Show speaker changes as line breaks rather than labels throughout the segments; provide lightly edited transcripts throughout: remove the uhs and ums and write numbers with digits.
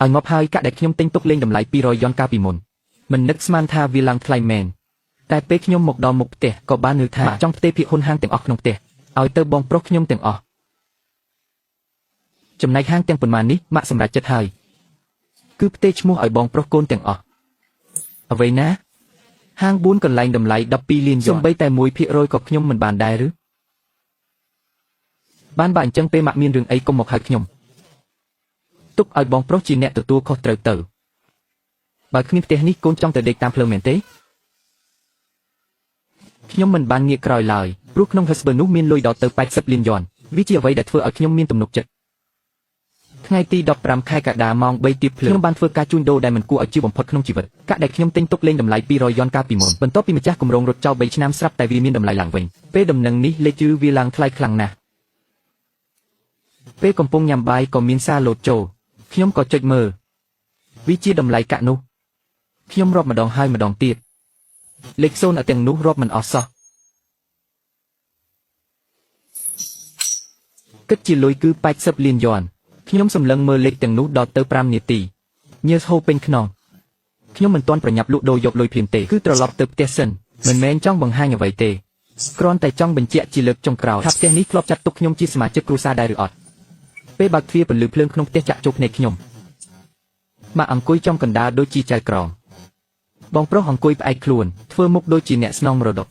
ឲ្យងប់ហើយកាក់ដែលខ្ញុំទិញទុកលេងតម្លៃ200យ៉នកាលពីមុនមិននឹកស្មានថាវាឡើងថ្លៃមែនតែពេលខ្ញុំមកដល់មុខផ្ទះក៏បានឮថាចង់ផ្ទេរភាគហ៊ុនហាងទាំងអស់ក្នុងផ្ទះឲ្យទៅបងប្រុសខ្ញុំទាំងអស់ចំណែកហាងទាំងប៉ុន្មាននេះម៉ាក់សម្រេចចិត្តហើយគឺផ្ទេរឈ្មោះឲ្យបងប្រុសកូនទាំងអស់អ្វីណាហាង4កន្លែងតម្លៃ12លានយ៉នសូម្បីតែ 1% ក៏ខ្ញុំមិនបានដែរឬបានបើអញ្ចឹងពេលម៉ាក់មានរឿងអីកុំមកហៅខ្ញុំទុកឲ្យបងប្រុសជាអ្នកទទួលខុសត្រូវទៅបើគ្មានផ្ទះនេះកូនចង់ទៅដេកតាមភ្លើងមែនទេខ្ញុំមិនបានងាកក្រោយឡើយព្រោះក្នុង Husband នោះមានលុយដល់ទៅ80លានយ៉នវាជាអ្វីដែលធ្វើឲ្យខ្ញុំមានទំនុកចិត្តថ្ងៃទី15ខែកក្កដាម៉ោង3ទៀបភ្លើងខ្ញុំបានធ្វើការជួញដូរដែលមិនគួរឲ្យជឿបំផុតក្នុងជីវិតកាក់ដែលខ្ញុំទិញទុកលេងតម្លៃ200យ៉នកាលពីមុនបន្ទាប់ពីម្ចាស់គម្រោងរត់ចោល3ឆ្នាំស្រាប់តែវាមានតម្លៃឡើងវិញពេលដំណឹងនេះលេចជឿវាឡើងថ្លៃខ្លាំងណាស់ពេលកំពុងញ៉ាំបាយក៏មានសារលោតចូលខ្ញុំក៏ចុចមើលវាជាតម្លៃកាក់នោះខ្ញុំរាប់ម្ដងហើយម្ដងទៀតលេខ0ởទាំងនោះរាប់មិនអស់សោះគិតជាលុយគឺ80លានយ៉នខ្ញុំសម្លឹងមើលលេខទាំងនោះដល់ទៅ5នាទីញើសហូរពេញខ្នងខ្ញុំមិនទាន់ប្រញាប់លក់ដូរយកលុយភ្លាមទេគឺត្រឡប់ទៅផ្ទះសិនមិនមែនចង់បង្ហាញអ្វីទេគ្រាន់តែចង់បញ្ជាក់ជាលើកចុងក្រោយថាផ្ទះនេះធ្លាប់ចាត់ទុកខ្ញុំជាសមាជិកគ្រួសារដែរឬអត់ពេលបើកទ្វារពន្លឺភ្លើងក្នុងផ្ទះចាក់ចូលភ្នែកខ្ញុំម៉ាក់អង្គុយចំកណ្ដាលដូចជាចៅក្រមបងប្រុសអង្គុយផ្អែកខ្លួនធ្វើមុខដូចជាអ្នកស្នងមរតក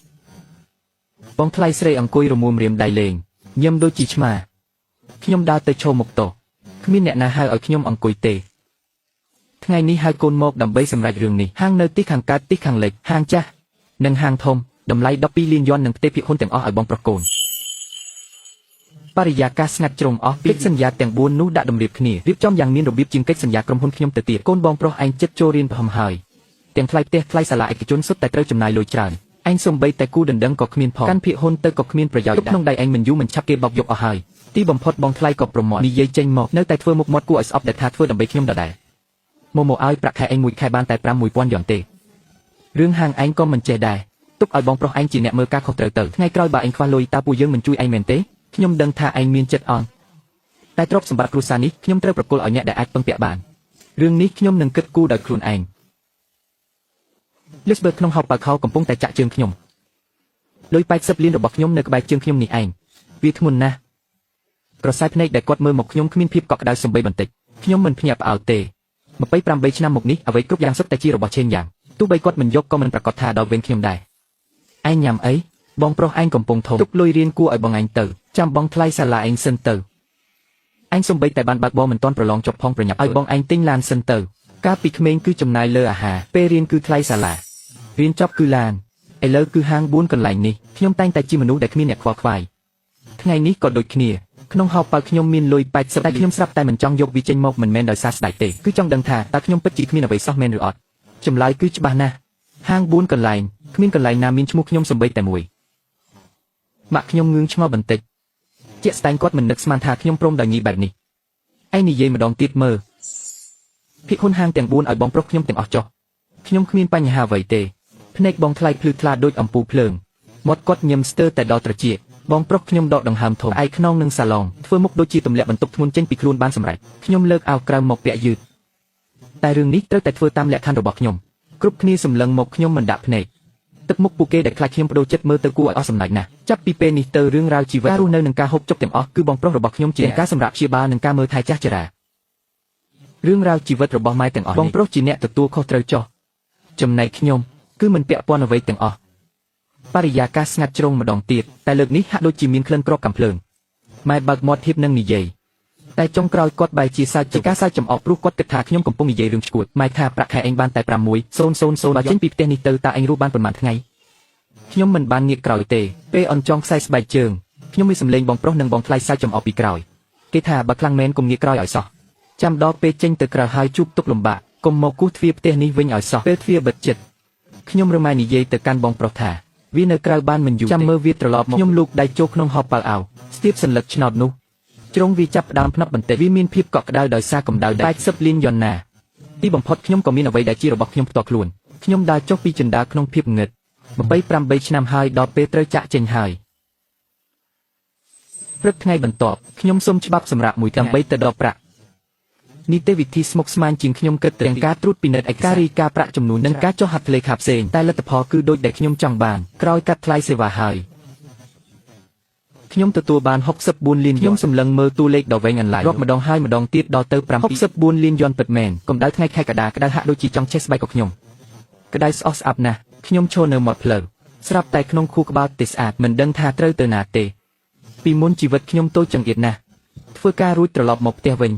បងថ្លៃស្រីអង្គុយរមួមរៀមដៃលេងញឹមដូចជាឆ្មាខ្ញុំដើរទៅឈរមុខតោគ្មានអ្នកណាហៅឲ្យខ្ញុំអង្គុយទេថ្ងៃនេះហៅកូនមកដើម្បីសម្រេចរឿងនេះហាងនៅទីខាងកើតទីខាងលិចហាងចាស់និងហាងធំតម្លៃ12លានយ៉ននឹងផ្ទេរភាគហ៊ុនទាំងអស់ឲ្យបងប្រុសកូនបរិយាកាសស្ងាត់ជ្រុំអស់ពីកិច្ចសន្យាទាំង4នោះដាក់តម្រៀបគ្នារៀបចំយ៉ាងមានរបៀបជាងកិច្ចសន្យាក្រុមហ៊ុនខ្ញុំទៅទៀតកូនបងប្រុសឯងចិត្តចូលរៀនប្រហមហើយទាំងថ្លៃផ្ទះថ្លៃសាលាឯកជនសុទ្ធតែត្រូវចំណាយលុយច្រើនឯងសំបីតែគូដណ្ដឹងក៏គ្មានផងកាន់ភាគហ៊ុនទៅក៏គ្មានប្រយោជន៍ក្នុងដៃឯងមិនយូរមិនឆាប់គេបោកយកអស់ហើយទីបំផុតបងថ្លៃក៏ប្រមាត់និយាយចេញមកនៅតែធ្វើមុខមាត់គួរឲ្យស្អប់ដែលថាធ្វើដើម្បីខ្ញុំដដែលមកឲ្យប្រាក់ខែឯងមួយខែបានតែ5,000យ៉នទេរឿងហាងឯងក៏មិនចេះដែរទុកឲ្យបងប្រុសឯងជាអ្នកមើលការខុសត្រូវទៅថ្ងៃក្រោយបើឯងខ្វះលុយតើពួកយើងមិនជួយឯងមែនទេខ្ញុំដឹងថាឯងមានចិត្តអន់តែទ្រព្យសម្បត្តិគ្រួសារនេះខ្ញុំត្រូវប្រគល់ឲ្យអ្នកដែលអាចពឹងពាក់បានរឿងនេះខ្ញុំនឹងគិតគូរដោយខ្លួនឯងLisbeth ក្នុងហោប៉ៅខោកំពុងតែចាក់ជើងខ្ញុំលុយ80លានរបស់ខ្ញុំនៅក្បែរជើងខ្ញុំនេះឯងវាធ្ងន់ណាស់ក្រសែភ្នែកដែលគាត់មើលមកខ្ញុំគ្មានភាពកក់ក្ដៅសំបីបន្តិចខ្ញុំមិនភ្ញាក់ផ្អើលទេ28ឆ្នាំមកនេះអ្វីគ្រប់យ៉ាងសុទ្ធតែជារបស់ឆេនយ៉ាងទោះបីគាត់មិនយកក៏មិនប្រកាសថាដល់វិញខ្ញុំដែរឯងញ៉ាំអីបងប្រុសឯងកំពុងធំទុកលុយរៀនគួរឲ្យបងឯងទៅចាំបងថ្លៃសាលាឯងសិនទៅឯងសំបីតែបានបើកបរមិនទាន់ប្រឡងចប់ផងប្រញាប់ឲ្យបងឯងទិញឡានសិនទៅកាលពីក្មេងគឺចំណាយលើអាហារពេលរៀនគឺថ្លៃសាលារៀនចប់គឺឡានឥឡូវគឺហាង4កន្លែងនេះខ្ញុំតែងតែជាមនុស្សដែលគ្មានអ្នកខ្វល់ខ្វាយថ្ងៃនេះក៏ដូចគ្នាក្នុងហោប៉ៅខ្ញុំមានលុយ80តែខ្ញុំស្រាប់តែមិនចង់យកវាចេញមកមិនមែនដោយសារស្ដេចទេគឺចង់ដឹងថាតើខ្ញុំពិតជាគ្មានអ្វីសោះមែនឬអត់ចម្លើយគឺច្បាស់ណាស់ហាង4កន្លែងគ្មានកន្លែងណាមានឈ្មោះខ្ញុំសំបីតែមួយម៉ាក់ខ្ញុំងឿងឆ្ងល់បន្តិចជាក់ស្ដែងគាត់មិននឹកស្មានថាខ្ញុំព្រមដោយងាយបែបនេះឯងនិយាយម្ដងទៀតមើលភាគហ៊ុនហាងទាំង4ឲ្យបងប្រុសខ្ញុំទាំងអស់ចុះខ្ញុំគ្មានបញ្ហាអ្វីទេភ្នែកបងថ្លៃភ្លឺថ្លាដូចអំពូលភ្លើងមាត់គាត់ញឹមស្ទើរតែដល់ត្រចៀកបងប្រុសខ្ញុំដកដង្ហើមធំឯខ្នងនឹងសាឡុងធ្វើមុខដូចជាទម្លាក់បន្ទុកធ្ងន់ចេញពីខ្លួនបានសម្រេចខ្ញុំលើកអាវក្រៅមកពាក់យឺតតែរឿងនេះត្រូវតែធ្វើតាមលក្ខខណ្ឌរបស់ខ្ញុំគ្រប់គ្នាសម្លឹងមកខ្ញុំមិនដាក់ភ្នែកទឹកមុខពួកគេដែលខ្លាចខ្ញុំបដូរចិត្តមើលទៅគួរឲ្យអស់សំណើចណាស់ចាប់ពីពេលនេះទៅរឿងរ៉ាវជីវិតការរស់នៅនិងការហូបចុកទាំងអស់គឺបងប្រុសរបស់ខ្ញុំជាការសម្រាប់ព្យាបាលនិងការមើលថែចាស់ចរារឿងរ៉ាវជីវិតរបស់ម៉ែទាំងអស់បងប្រុសជាអ្នកទទួលខុសត្រូវចុះចំណែកខ្ញុំគឺមិនពាក់ព័ន្ធអ្វីទាំងអស់បរិយាកាសស្ងាត់ជ្រុងម្ដងទៀតតែលើកនេះហាក់ដូចជាមានក្លិនក្រកកាំភ្លើងម៉ែបើកមាត់ធៀបនឹងនិយាយតែចុងក្រោយគាត់បែរជាសើចជាការសើចចំអកព្រោះគាត់គិតថាខ្ញុំកំពុងនិយាយរឿងឈួតម៉ែថាប្រាក់ខែឯងបានតែ6,000បើចេញពីផ្ទះនេះទៅតើឯងរស់បានប៉ុន្មានថ្ងៃខ្ញុំមិនបានងាកក្រោយទេពេលអន់ចងខ្សែស្បែកជើងខ្ញុំមានសម្លេងបងប្រុសនិងបងថ្លៃសើចចំអកពីក្រោយគេថាបើខ្លាំងមែនកុំងាកក្រោយឲ្យសោះចាំដល់ពេលចេញទៅក្រៅហើយជួបទុកលំបាកកុំមកគូសទ្វារផ្ទះនេះវិញឲ្យសោះពេលទ្វារបិទជិតខ្ញុំរមែងនិយាយទៅកាន់បងប្រុសថាវានៅក្រៅបានមិនយូរចាំមើលវាត្រឡប់មកខ្ញុំលូកដៃចូលក្នុងហោប៉ៅអាវស្ទាបសន្លឹកឆ្នោតនោះជ្រុងវាចាប់ផ្ដើមផ្នែកបន្តិចវាមានភាពកក់ក្ដៅដោយសារកម្ដៅដៃ80លានយ៉នណាទីបំផុតខ្ញុំក៏មានអ្វីដែលជារបស់ខ្ញុំផ្ទាល់ខ្លួនខ្ញុំដើរចុះពីជណ្ដើរក្នុងភាពងឹត28ឆ្នាំហើយដល់ពេលត្រូវចាក់ចេញហើយព្រឹកថ្ងៃបន្ទាប់ខ្ញុំសុំច្បាប់សម្រាប់មួយដើម្បីទៅដកប្រាក់ នីតិវិធីស្មុគស្មាញជាងខ្ញុំគិតទាំងការត្រួតពិនិត្យឯកសាររីការប្រាក់ចំនួននិងការចុះហត្ថលេខាផ្សេងតែលទ្ធផលគឺដូចដែលខ្ញុំចង់បានក្រោយកាត់ថ្លៃសេវាហើយខ្ញុំទទួលបាន64លានខ្ញុំសម្លឹងមើលតួលេខដ៏វែងអន្លាយរាប់ម្ដងហើយម្ដងទៀតដល់ទៅ64លានយន់ពិតមែនកម្ដៅថ្ងៃខែកដាក្ដៅហាក់ដូចជាចង់ឆេះស្បែកcủaខ្ញុំក្ដៅស្អុះស្អាប់ណាស់ខ្ញុំឈរនៅមាត់ផ្លូវស្រាប់តែក្នុងខួរក្បាលទេស្អាតមិនដឹងថាត្រូវទៅណាទេពីមុនជីវិតខ្ញុំតូចចង្អៀតណាស់ធ្វើការរួចត្រឡប់មកផ្ទះវិញ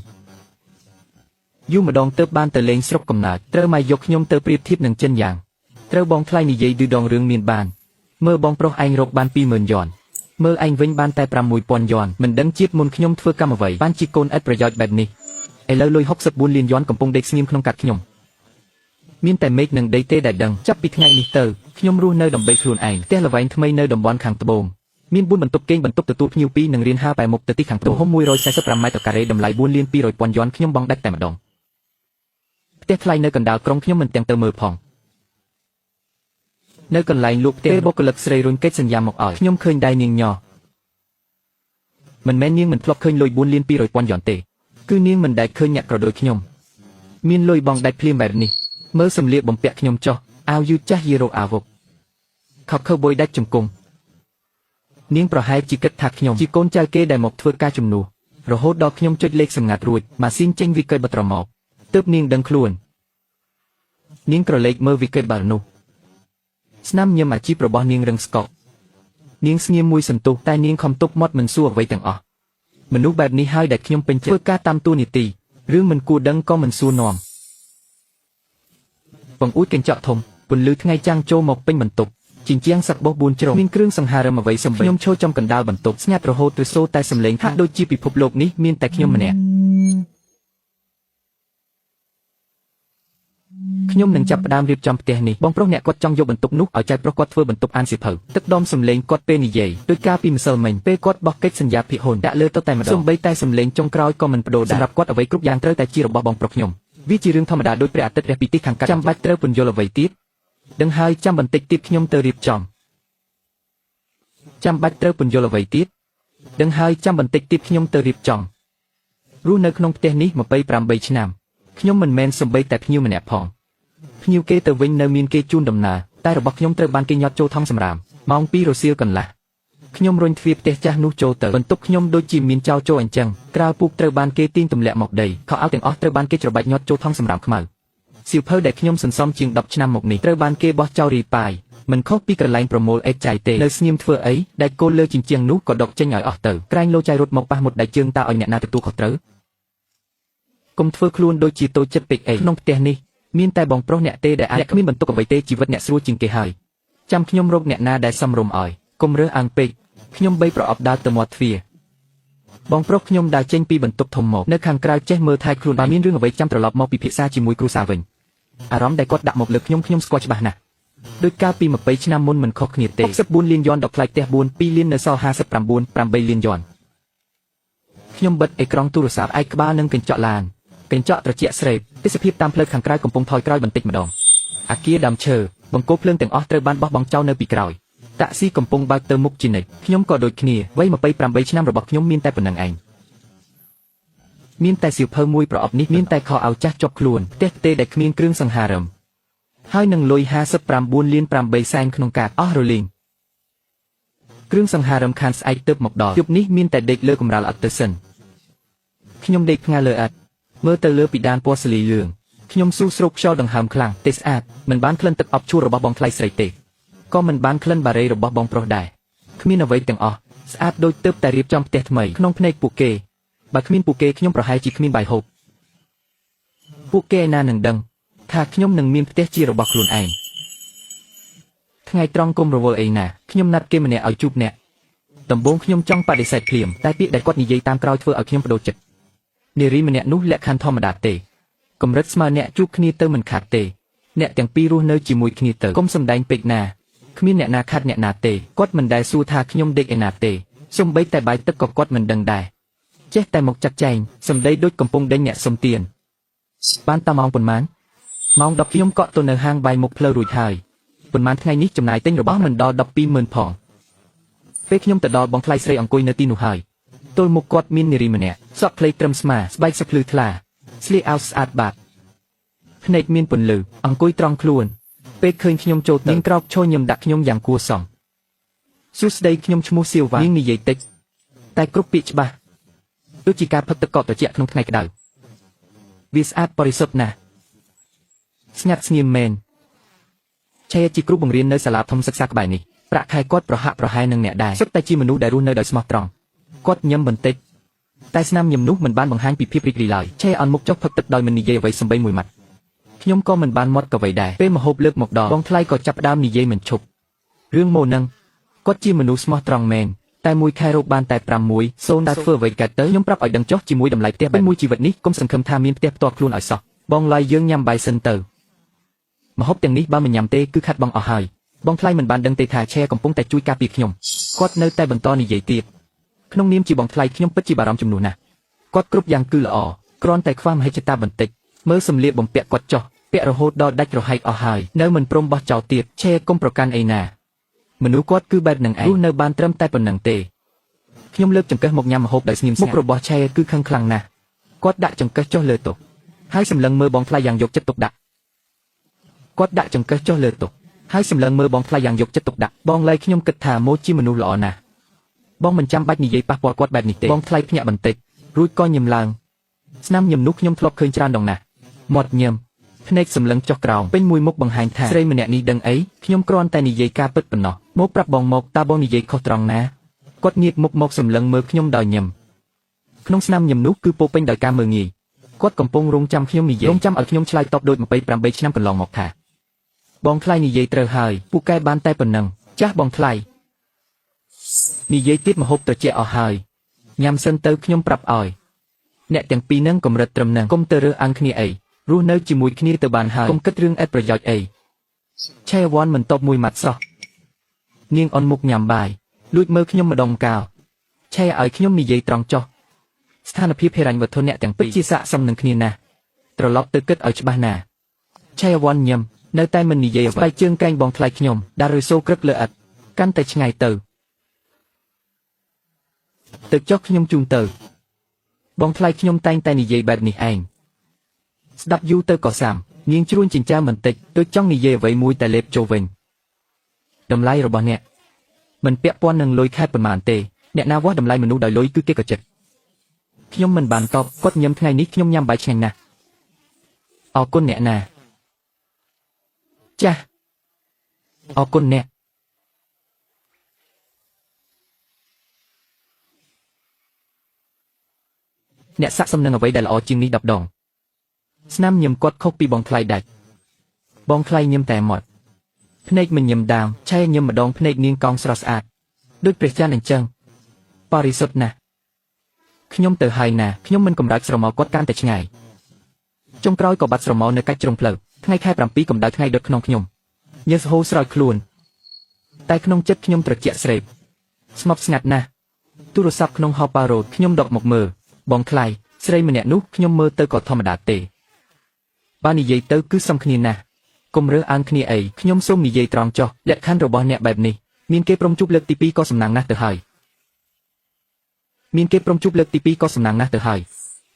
យូរម្ដងទៅបានទៅលេងស្រុកកំណើតត្រូវមកយកខ្ញុំទៅប្រៀបធៀបនឹងចិនយ៉ាងត្រូវបងថ្លៃនិយាយឌឺដងរឿងមានបានមើលបងប្រុសឯងរកបាន 20,000 យន់មើលឯងវិញបានតែ 6,000 យន់មិនដឹងជាតិមុនខ្ញុំធ្វើកម្មអ្វីបានជាកូនឥតប្រយោជន៍បែបនេះឥឡូវលុយ64លានយន់កំពុងដេកស្ងៀមក្នុងកាត់ខ្ញុំមានតែមេឃនិងដីទេដែលដឹងចាប់ពីថ្ងៃនេះទៅខ្ញុំរស់នៅដើម្បីខ្លួនឯងផ្ទះល្វែងថ្មីនៅតំបន់ខាងត្បូងមាន4បន្ទប់គេងបន្ទប់ទទួលភ្ញៀវ2និងរៀនហើរបែរមុខទៅទីខាងទំហំ145ម៉ែត្រការ៉េតម្លៃ4លាន200,000 យន់ខ្ញុំបង់ដាច់តែម្ដងផ្ទះថ្លៃនៅកណ្ដាលក្រុងខ្ញុំមិនទាំងទៅមើលផងនៅកន្លែងលក់ផ្ទះបុគ្គលិកស្រីរុញកិច្ចសន្យាមកឲ្យខ្ញុំឃើញដៃនាងញ័រមិនមែននាងមិនធ្លាប់ឃើញលុយ4លាន200,000 យន់ទេគឺនាងមិនដែលឃើញអ្នកក្រដូចខ្ញុំមានលុយបង់ដាច់ភ្លាមបែបនេះមើលសម្លៀកបំពាក់ខ្ញុំចុះអាវយឺតចាស់យីរោអាវុកខកខើបួយដាច់ជង្គង់នាងប្រហែលជាគិតថាខ្ញុំជាកូនចៅគេដែលមកធ្វើការជំនួសរហូតដល់ខ្ញុំចុចលេខសម្ងាត់រួចម៉ាស៊ីនចេញវីកេតបត្រមកទើបនាងដឹងខ្លួននាងក្រឡេកមើលវីកេតបាល់នោះស្នាមញឹមអាជីពរបស់នាងរឹងស្កប់នាងស្ងៀមមួយសន្ទុះតែនាងខំទប់មាត់មិនសួរអ្វីទាំងអស់មនុស្សបែបនេះហើយដែលខ្ញុំពេញចិត្តធ្វើការតាមតួនាទីរឿងមិនគួរដឹងក៏មិនសួរនាំបង្អួចកញ្ចក់ធំពន្លឺថ្ងៃចាំងចូលមកពេញបន្ទប់ជញ្ជាំងសឹកបោះ4ជ្រុងមានគ្រឿងសង្ហារឹមអ្វីសំបីខ្ញុំឈរចំកណ្ដាលបន្ទប់ស្ងាត់រហូតទៅសូរតែសំឡេងហាក់ដូចជាពិភពលោកនេះមានតែខ្ញុំម្នាក់ខ្ញុំនឹងចាប់ផ្ដើមរៀបចំផ្ទះនេះបងប្រុសអ្នកគាត់ចង់យកបន្ទប់នោះឲ្យចៅប្រុសគាត់ធ្វើបន្ទប់អានសៀវភៅទឹកដមសំឡេងគាត់ពេលនិយាយដោយការពីម្សិលមិញពេលគាត់បោះកិច្ចសន្យាភិហុនដាក់លើទៅតែម្ដងសំបីតែសំឡេងចុងក្រោយក៏មិនបដូរដែរសម្រាប់គាត់អ្វីគ្រប់យ៉ាងត្រូវតែជារបស់បងប្រុសខ្ញុំវាជារឿងធម្មតាដោយព្រះអាទិត្យរះពីទីខាងកើតចាំបាច់ត្រូវពន្យល់អ្វីទៀតដឹងហើយចាំបន្តិចទៀតខ្ញុំទៅរៀបចំចាំបាច់ត្រូវពន្យល់អ្វីទៀតដឹងហើយចាំបន្តិចទៀតខ្ញុំទៅរៀបចំរស់នៅក្នុងផ្ទះនេះ28ឆ្នាំខ្ញុំមិនមែនសំបីតែភ្ញៀវម្នាក់ផងភ្ញៀវគេទៅវិញនៅមានគេជូនដំណើរតែរបស់ខ្ញុំត្រូវបានគេញាត់ចូលថង់សម្រាមម៉ោង2រសៀលកន្លះខ្ញុំរុញទ្វារផ្ទះចាស់នោះចូលទៅបន្ទប់ខ្ញុំដូចជាមានចោលចូលអញ្ចឹងក្រៅពូកត្រូវបានគេទាញទម្លាក់មកដីខោអាវទាំងអស់ត្រូវបានគេច្របាច់ញាត់ចូលថង់សម្រាមខ្មៅសៀវភៅដែលខ្ញុំសន្សំជាង10ឆ្នាំមកនេះត្រូវបានគេបោះចោលរីប៉ាយមិនខុសពីក្រឡែងប្រមូលអេតចៃទេនៅស្ងៀមធ្វើអីដែលគោលលើជញ្ជាំងនោះក៏ដកចេញឲ្យអស់ទៅក្រែងលោចៃរត់មកប៉ះមុតដៃជើងតើឲ្យអ្នកណាទទួលខុសត្រូវកុំធ្វើខ្លួនដូចជាតូចចិត្តពេកអីក្នុងផ្ទះនេះមានតែបងប្រុសអ្នកទេដែលអាចគ្មានបន្ទុកអ្វីទេជីវិតអ្នកស្រួលជាងគេហើយចាំខ្ញុំរកអ្នកណាដែលសមរម្យឲ្យកុំរើសអើងពេកខ្ញុំបីប្រអប់ដើរទៅមាត់ទ្វារបងប្រុសខ្ញុំដើរចេញពីបន្ទប់ធំមកនៅខាងក្រៅចេះមើលថែខ្លួនបើមានរឿងអ្វីចាំត្រឡប់មកពិភាក្សាជាមួយគ្រួសារវិញអារម្មណ៍ដែលគាត់ដាក់មកលើខ្ញុំស្គាល់ច្បាស់ណាស់ដោយកាលពី20ឆ្នាំមុនមិនខុសគ្នាទេ64លានយន់ដល់ផ្លែកផ្ទះ4 2លាននៅសល់59 8លានយន់ខ្ញុំបិទអេក្រង់ទូរស័ព្ទឯកក្បាលនឹងកញ្ចក់ឡានកញ្ចក់ត្រជាក់ស្រេបទេសភាពតាមផ្លូវខាងក្រៅកំពុងថយក្រោយបន្តិចម្ដងអាគារដើមឈើបង្គោលភ្លើងទាំងអស់ត្រូវបានបោះបង់ចោលនៅពីក្រោយតាក់ស៊ីកំពុងបើកទៅមុខជានិច្ចខ្ញុំក៏ដូចគ្នាវ័យ28ឆ្នាំរបស់ខ្ញុំមានតែប៉ុណ្្នឹងឯងមានតែសៀវភៅមួយប្រអប់នេះមានតែខោអាវចាស់ជាប់ខ្លួនផ្ទះផ្ទេរដែលគ្មានគ្រឿងសង្ហារឹមហើយនឹងលុយ59លាន8សែនក្នុងកាតអស់រលីងគ្រឿងសង្ហារឹមខានស្អែកទើបមកដល់យប់នេះមានតែដេកលើកម្រាលឥដ្ឋទៅសិនខ្ញុំដេកផ្ងាលើឥដ្ឋមើលទៅលើពីដានពណ៌សលីលឿងខ្ញុំស៊ូស្រូបខ្យល់ដង្ហើមខ្លាំងទេស្អាតមិនបានក្លិនទឹកអប់ជួររបស់បងថ្លៃស្រីទេក៏មិនបានក្លិនបារីរបស់បងប្រុសដែរគ្មានអ្វីទាំងអស់ស្អាតដូចទើបតែរៀបចំផ្ទះថ្មីក្នុងភ្នែកពួកគេបើគ្មានពួកគេខ្ញុំប្រហែលជាគ្មានបាយហូបពួកគេណានឹងដឹងថាខ្ញុំនឹងមានផ្ទះជារបស់ខ្លួនឯងថ្ងៃត្រង់កុំរវល់អីណាខ្ញុំណាត់គេម្នាក់ឲ្យជួបអ្នកដំបូងខ្ញុំចង់បដិសេធភ្លាមតែពាក្យដែលគាត់និយាយតាមក្រោយធ្វើឲ្យខ្ញុំបដូរចិត្តនារីម្នាក់នោះលក្ខខណ្ឌធម្មតាទេកម្រិតស្មើអ្នកជួបគ្នាទៅមិនខាតទេអ្នកទាំងពីររស់នៅជាមួយគ្នាទៅកុំសម្ដែងពេកណាគ្មានអ្នកណាខាត់អ្នកណាទេគាត់មិនដែលសួរថាខ្ញុំដេកឯណាទេសូម្បីតែបាយទឹកក៏គាត់មិនដឹងដែរចេះតែមកចាត់ចែងសម្ដីដូចកំពុងដេញអ្នកសុំទានបានតាម៉ោងប៉ុន្មានម៉ោង10ខ្ញុំកក់ទៅនៅហាងបាយមុខផ្លូវរួចហើយប៉ុន្មានថ្ងៃនេះចំណាយទិញរបស់មិនដល់120000ផងពេលខ្ញុំទៅដល់បងថ្លៃស្រីអង្គុយនៅទីនោះហើយទល់មុខគាត់មាននារីម្នាក់សក់ខ្លីត្រឹមស្មាស្បែកសុភ្លឺថ្លា ស្លៀកអាវស្អាតបាតភ្នែកមានពន្លឺអង្គុយត្រង់ខ្លួនពេលឃើញខ្ញុំចូលទៅនាងក្រោកឈរញឹមដាក់ខ្ញុំយ៉ាងគួរសមសួស្ដីខ្ញុំឈ្មោះសៀវវ៉ានាងនិយាយតិចតែគ្រប់ពាក្យច្បាស់ដូចជាការផឹកទឹកកកត្រជាក់ក្នុងថ្ងៃក្តៅវាស្អាតបរិសុទ្ធណាស់ស្ងាត់ស្ងៀមមែនឆែជាគ្រូបង្រៀននៅសាលាធំសិក្សាក្បែរនេះប្រាក់ខែគាត់ប្រហាក់ប្រហែលនឹងអ្នកដែរសុទ្ធតែជាមនុស្សដែលរស់នៅដោយស្មោះត្រង់គាត់ញឹមបន្តិចតែស្នាមញឹមនោះមិនបានបង្ហាញពីភាពរីករាយឡើយឆែអន់មុខចុះផឹកទឹកដោយមិននិយាយអ្វីសំបីមួយម៉ាត់ខ្ញុំក៏មិនបានមាត់កវីដែរពេលមហូបលើកមកដល់បងថ្លៃក៏ចាប់ផ្ដើមនិយាយមិនឈប់រឿងម៉ូនឹងគាត់ជាមនុស្សស្មោះត្រង់មែនតែមួយខែរកបានតែ600តើធ្វើអ្វីកើតទៅខ្ញុំប្រាប់ឲ្យដឹងចុះជាមួយតម្លៃផ្ទះបែបមួយជីវិតនេះកុំសង្ឃឹមថាមានផ្ទះផ្ទាល់ខ្លួនឲ្យសោះបងឡាយយើងញ៉ាំបាយសិនទៅម្ហូបទាំងនេះបើមិនញ៉ាំទេគឺខាត់បងអស់ហើយបងថ្លៃមិនបានដឹងទេថាឆែកំពុងតែជួយការពារខ្ញុំគាត់នៅតែបន្តនិយាយទៀតក្នុងនាមជាបងថ្លៃខ្ញុំពិតជាបារម្ភចំនួនណាស់គាត់គ្រប់យ៉ាងគឺល្អគ្រាន់តែខ្វះមហិច្ឆតាបន្តិចមើលសម្លៀកបំពាក់គាត់ចុះពាក់រហូតដល់ដាច់រហែកអស់ហើយនៅមិនព្រមបោះចោលទៀតឆែកុំប្រកាន់អីណាមនុស្សគាត់គឺបែបនឹងឯងរស់នៅបានត្រឹមតែប៉ុណ្្នឹងទេខ្ញុំលើកចង្កឹះមកញ៉ាំម្ហូបដោយស្ងៀមស្ងាត់មុខរបស់ឆែគឺខឹងខ្លាំងណាស់គាត់ដាក់ចង្កឹះចុះលើតុហើយសម្លឹងមើលបងថ្លៃយ៉ាងយកចិត្តទុកដាក់គាត់ដាក់ចង្កឹះចុះលើតុហើយសម្លឹងមើលបងថ្លៃយ៉ាងយកចិត្តទុកដាក់បងឡៃខ្ញុំគិតថាម៉ូជាមនុស្សល្អណាស់បងមិនចាំបាច់និយាយប៉ះពាល់គាត់បែបនេះទេបងថ្លៃភ្ញាក់បន្តិចរួចក៏ញឹមឡើងស្នាមញឹមនោះខ្ញុំធ្លាប់ឃើញច្រើនដងណាស់មាត់ញឹមភ្នែកសម្លឹងចុះក្រោមពេញមួយមុខបង្ហាញថាស្រីម្នាក់នេះដឹងអីខ្ញុំគ្រាន់តែនិយាយការពិតប៉ុណ្ណោះមកប្រាប់បងមកតើបងនិយាយខុសត្រង់ណាគាត់ងាកមុខមកសម្លឹងមើលខ្ញុំដោយញឹមក្នុងស្នាមញឹមនោះគឺពោពេញដោយការមើលងាយគាត់កំពុងរងចាំខ្ញុំនិយាយរងចាំឲ្យខ្ញុំឆ្លើយតបដូច28ឆ្នាំកន្លងមកថាបងថ្លៃនិយាយត្រូវហើយពូកែបានតែប៉ុណ្ណឹងចាស់បងថ្លៃនិយាយទៀតម្ហូបត្រជាក់អស់ហើយញ៉ាំសិនទៅខ្ញុំប្រាប់ឲ្យអ្នកទាំងពីរនឹងកម្រិតត្រឹមនឹងកុំទៅរើសអើងគ្នាអីរស់នៅជាមួយគ្នាទៅបានហើយកុំគិតរឿងឥតប្រយោជន៍អីឆែវ៉ាន់មិនតបមួយម៉ាត់សោះនាងអន់មុខញ៉ាំបាយលួចមើលខ្ញុំម្ដងម្កាលឆែឲ្យខ្ញុំនិយាយត្រង់ចុះស្ថានភាពហិរញ្ញវត្ថុអ្នកទាំងពីរជាស័ក្តិសមនឹងគ្នាណាស់ត្រឡប់ទៅគិតឲ្យច្បាស់ណាឆែវ៉ាន់ញឹមនៅតែមិននិយាយអ្វីស្បែកជើងកែងបងថ្លៃខ្ញុំដែលរសូរក្រឹកលើឥដ្ឋកាន់តែឆ្ងាយទៅចុះខ្ញុំជូនទៅបងថ្លៃខ្ញុំតែងតែនិយាយបែបនេះឯងស្ដាប់យូរទៅក៏សាំនាងជ្រួញចិញ្ចើមបន្តិចដូចចង់និយាយអ្វីមួយតែលេបចូលវិញតម្លៃរបស់អ្នកមិនពាក់ព័ន្ធនឹងលុយខែប៉ុន្មានទេអ្នកណាវាស់តម្លៃមនុស្សដោយលុយគឺគេក៏ចិត្តខ្ញុំមិនបានតបគាត់ញឹមថ្ងៃនេះខ្ញុំញ៉ាំបាយឆ្ងាញ់ណាស់អរគុណអ្នកណាចាស់អរគុណអ្នកស័ក្តិសមនឹងអ្វីដែលល្អជាងនេះ10 ដងស្នាមញឹមគាត់ខុសពីបងថ្លៃដាច់បងថ្លៃញឹមតែមាត់ភ្នែកមិនញឹមដាងឆែញឹមម្ដងភ្នែកនាងកោងស្រស់ស្អាតដូចព្រះច័ន្ទអញ្ចឹងបរិសុទ្ធណាស់ខ្ញុំទៅហើយណាខ្ញុំមិនកម្រើកស្រមោលគាត់កាន់តែឆ្ងាយចុងក្រោយក៏បាត់ស្រមោលនៅកាច់ជ្រុងផ្លូវថ្ងៃខែ7កម្ដៅថ្ងៃដុតក្នុងខ្ញុំញើសហូរស្រោចខ្លួនតែក្នុងចិត្តខ្ញុំត្រជាក់ស្រេបស្ងប់ស្ងាត់ណាស់ទូរស័ព្ទក្នុងហោប៉ារ៉ូតខ្ញុំដកមកមើលបងថ្លៃស្រីម្នាក់នោះខ្ញុំមើលទៅក៏ធម្មតាទេបាននិយាយទៅគឺសមគ្នាណាស់កុំរើសអើងគ្នាអីខ្ញុំសូមនិយាយត្រង់ចុះលក្ខខណ្ឌរបស់អ្នកបែបនេះមានគេព្រមជួបលើកទី2ក៏សំណាងណាស់ទៅហើយ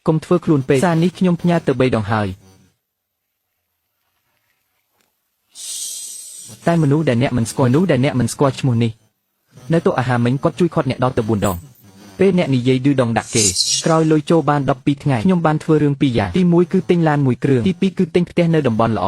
កុំធ្វើខ្លួនពេកសារនេះខ្ញុំផ្ញើទៅ3 ដងហើយតែមនុស្សដែលអ្នកមិនស្គាល់ឈ្មោះនេះនៅតុអាហារមិញគាត់ជួយខាត់អ្នកដល់ទៅ4 ដងពេលអ្នកនិយាយឌឺដងដាក់គេក្រោយលុយចូលបាន12 ថ្ងៃខ្ញុំបានធ្វើរឿង2 យ៉ាងទី1គឺទិញឡាន1គ្រឿងទី2គឺទិញផ្ទះនៅតំបន់ល្អ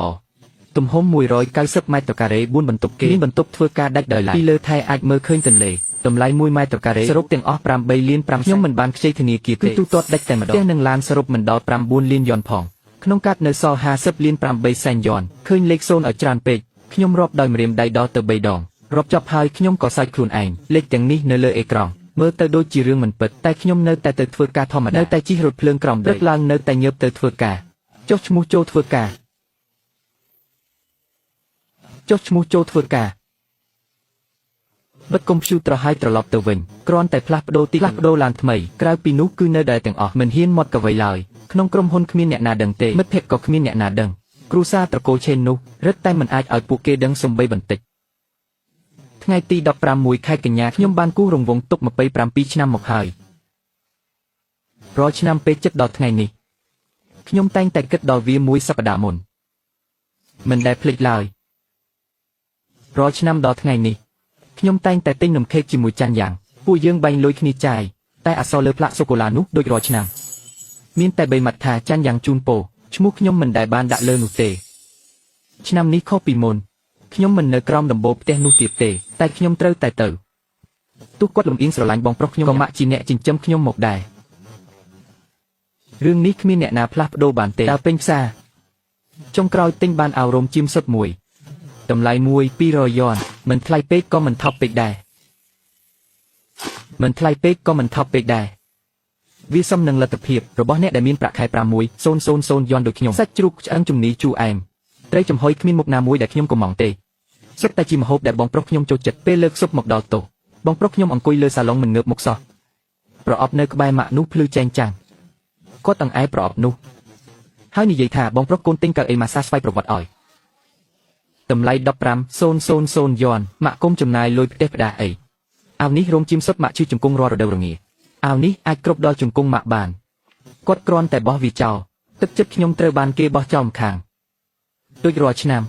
ទំហំ190 ម៉ែត្រការ៉េ4 បន្ទប់គេមានបន្ទប់ធ្វើការដាច់ដោយឡែកពីលើថែអាចមើលឃើញទន្លេតម្លៃ1 ម៉ែត្រការ៉េសរុបទាំងអស់8 លាន 5 ខ្ញុំមិនបានខ្ចីធនាគារទេគឺទូទាត់ដាច់តែម្ដងផ្ទះនិងឡានសរុបមិនដល់9 លានយ៉នផងក្នុងកាតនៅសល់50 លាន 8 សែនយ៉នឃើញលេខ0ឲ្យច្រើនពេកខ្ញុំរាប់ដោយម្រាមដៃដល់ទៅ3 ដងរាប់ចប់ហើយខ្ញុំក៏សើចខ្លួនឯងលេខទាំងនេះនៅលើអេក្រង់មើលទៅដូចជារឿងមិនពិតតែខ្ញុំនៅតែទៅធ្វើការធម្មតានៅតែជិះរថភ្លើងក្រោមដីព្រឹកឡើងនៅតែញើបទៅធ្វើការចុះឈ្មោះចូលធ្វើការបិទកុំព្យូទ័រឲ្យត្រឡប់ទៅវិញគ្រាន់តែផ្លាស់ប្ដូរឡានថ្មីក្រៅពីនោះគឺនៅដែលទាំងអស់មិនហ៊ានមាត់កវីឡើយក្នុងក្រុមហ៊ុនគ្មានអ្នកណាដឹងទេមិត្តភក្តិក៏គ្មានអ្នកណាដឹងគ្រួសារត្រកូលឆេននោះរឹតតែមិនអាចឲ្យពួកគេដឹងសំបីបន្តិចថ្ងៃទី16 ខែកញ្ញាខ្ញុំបានគូសរង្វង់ទុក27 ឆ្នាំមកហើយរាល់ឆ្នាំពេលចិត្តដល់ថ្ងៃនេះ ខ្ញុំតែងតែគិតដល់វាមួយសប្តាហ៍មុនមិនដែលភ្លេចឡើយរាល់ឆ្នាំដល់ថ្ងៃនេះខ្ញុំតែងតែទិញនំខេកជាមួយចាន់យ៉ាងពួកយើងបែងលុយគ្នាចាយតែអក្សរលើផ្លាកសូកូឡានោះដូចរាល់ឆ្នាំមានតែ3ម៉ាត់ថាចាន់យ៉ាងជូនពរឈ្មោះខ្ញុំមិនដែលបានដាក់លើនោះទេឆ្នាំនេះខុសពីមុនខ្ញុំមិននៅក្រោមដំបូលផ្ទះនោះទៀតទេតែខ្ញុំត្រូវតែទៅទោះគាត់លំអៀងស្រឡាញ់បងប្រុសខ្ញុំក៏ម៉ាក់ជាអ្នកចិញ្ចឹមខ្ញុំមកដែររឿងនេះគ្មានអ្នកណាផ្លាស់ប្ដូរបានទេដើរពេញផ្សារចុងក្រោយទិញបានអោរមជៀមសុទ្ធមួយតម្លៃ200 យ៉នមិនថ្លៃពេកក៏មិនថប់ពេកដែរវាសមនឹងលទ្ធភាពរបស់អ្នកដែលមានប្រាក់ខែ6,000 យ៉នដូចខ្ញុំសាច់ជ្រូកឆ្អឹងជំនីជូរអែមត្រីចំហុយគ្មានមុខណាមួយដែលខ្ញុំកុំម៉ងទេសុទ្ធតែជាម្ហូបដែលបងប្រុសខ្ញុំចូលចិត្តពេលលើកស៊ុបមកដល់តុបងប្រុសខ្ញុំអង្គុយលើសាឡុងមិនងើបមុខសោះប្រអប់នៅក្បែរម៉ាក់នោះភ្លឺចែងចាំងគាត់ទាំងឯប្រអប់នោះហើយនិយាយថាបងប្រុសកូនទិញកៅអីម៉ាសាស្វ័យប្រវត្តិឲ្យតម្លៃ15,000 យ៉នម៉ាក់គុំចំណាយលុយផ្ទះផ្ដាអីអាវនេះរោមជីមសុទ្ធម៉ាក់ជឿជង្គង់រាល់រដូវរងាអាវនេះអាចគ្រប់ដល់ជង្គង់ម៉ាក់បានគាត់គ្រាន់តែបោះវាចោលទឹកចិត្តខ្ញុំត្រូវបានគេបោះចោលម្ខាងដូចរាល់ឆ្នាំ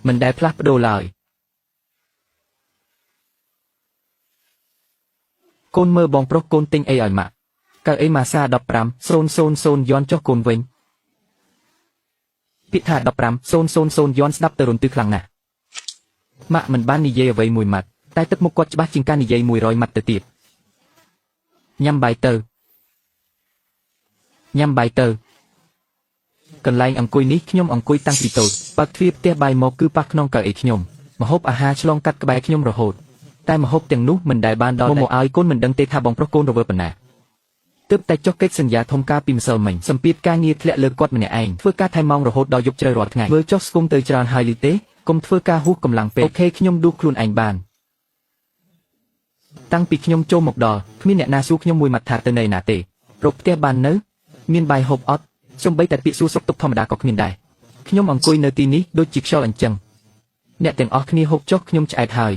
មិនដែលផ្លាស់ប្ដូរឡើយកូនមើលបងប្រុសកូនទិញអីឲ្យម៉ាក់កៅអីម៉ាសា15,000 យ៉នចុះកូនវិញពាក្យថា15,000 យ៉នស្ដាប់ទៅរន្ទឺខ្លាំងណាស់ម៉ាក់មិនបាននិយាយអ្វីមួយម៉ាត់តែទឹកមុខគាត់ច្បាស់ជាងការនិយាយ100ម៉ាត់ទៅទៀតញ៉ាំបាយទៅកន្លែងអង្គុយនេះខ្ញុំអង្គុយតាំងពីតូចបើកទ្វារផ្ទះបាយមកគឺប៉ះខ្នងកៅអីខ្ញុំម្ហូបអាហារឆ្លងកាត់ក្បែរខ្ញុំរហូតតែម្ហូបទាំងនោះមិនដែលបានដល់មកឲ្យកូនមិនដឹងទេថាបងប្រុសកូនរវើប៉ុណ្ណាទើបតែចុះកិច្ចសន្យាធំការពីម្សិលមិញសម្ពាធការងារធ្លាក់លើគាត់ម្នាក់ឯងធ្វើការថែមម៉ោងរហូតដល់យប់ជ្រៅរាល់ថ្ងៃមើលចុះស្គមទៅច្រើនហើយលីទេកុំធ្វើការហួសកម្លាំងពេកអូខេខ្ញុំដួសខ្លួនឯងបានតាំងពីខ្ញុំចូលមកដល់គ្មានអ្នកណាសួរខ្ញុំមួយម៉ាត់ថាទៅនៅណាទេរកផ្ទះបាននៅមានបាយហូបអត់សូម្បីតែពាក្យសួរសុខទុក្ខធម្មតាក៏គ្មានដែរខ្ញុំអង្គុយនៅទីនេះដូចជាខ្យល់អញ្ចឹងអ្នកទាំងអស់គ្នាហូបចុះខ្ញុំឆ្អែតហើយ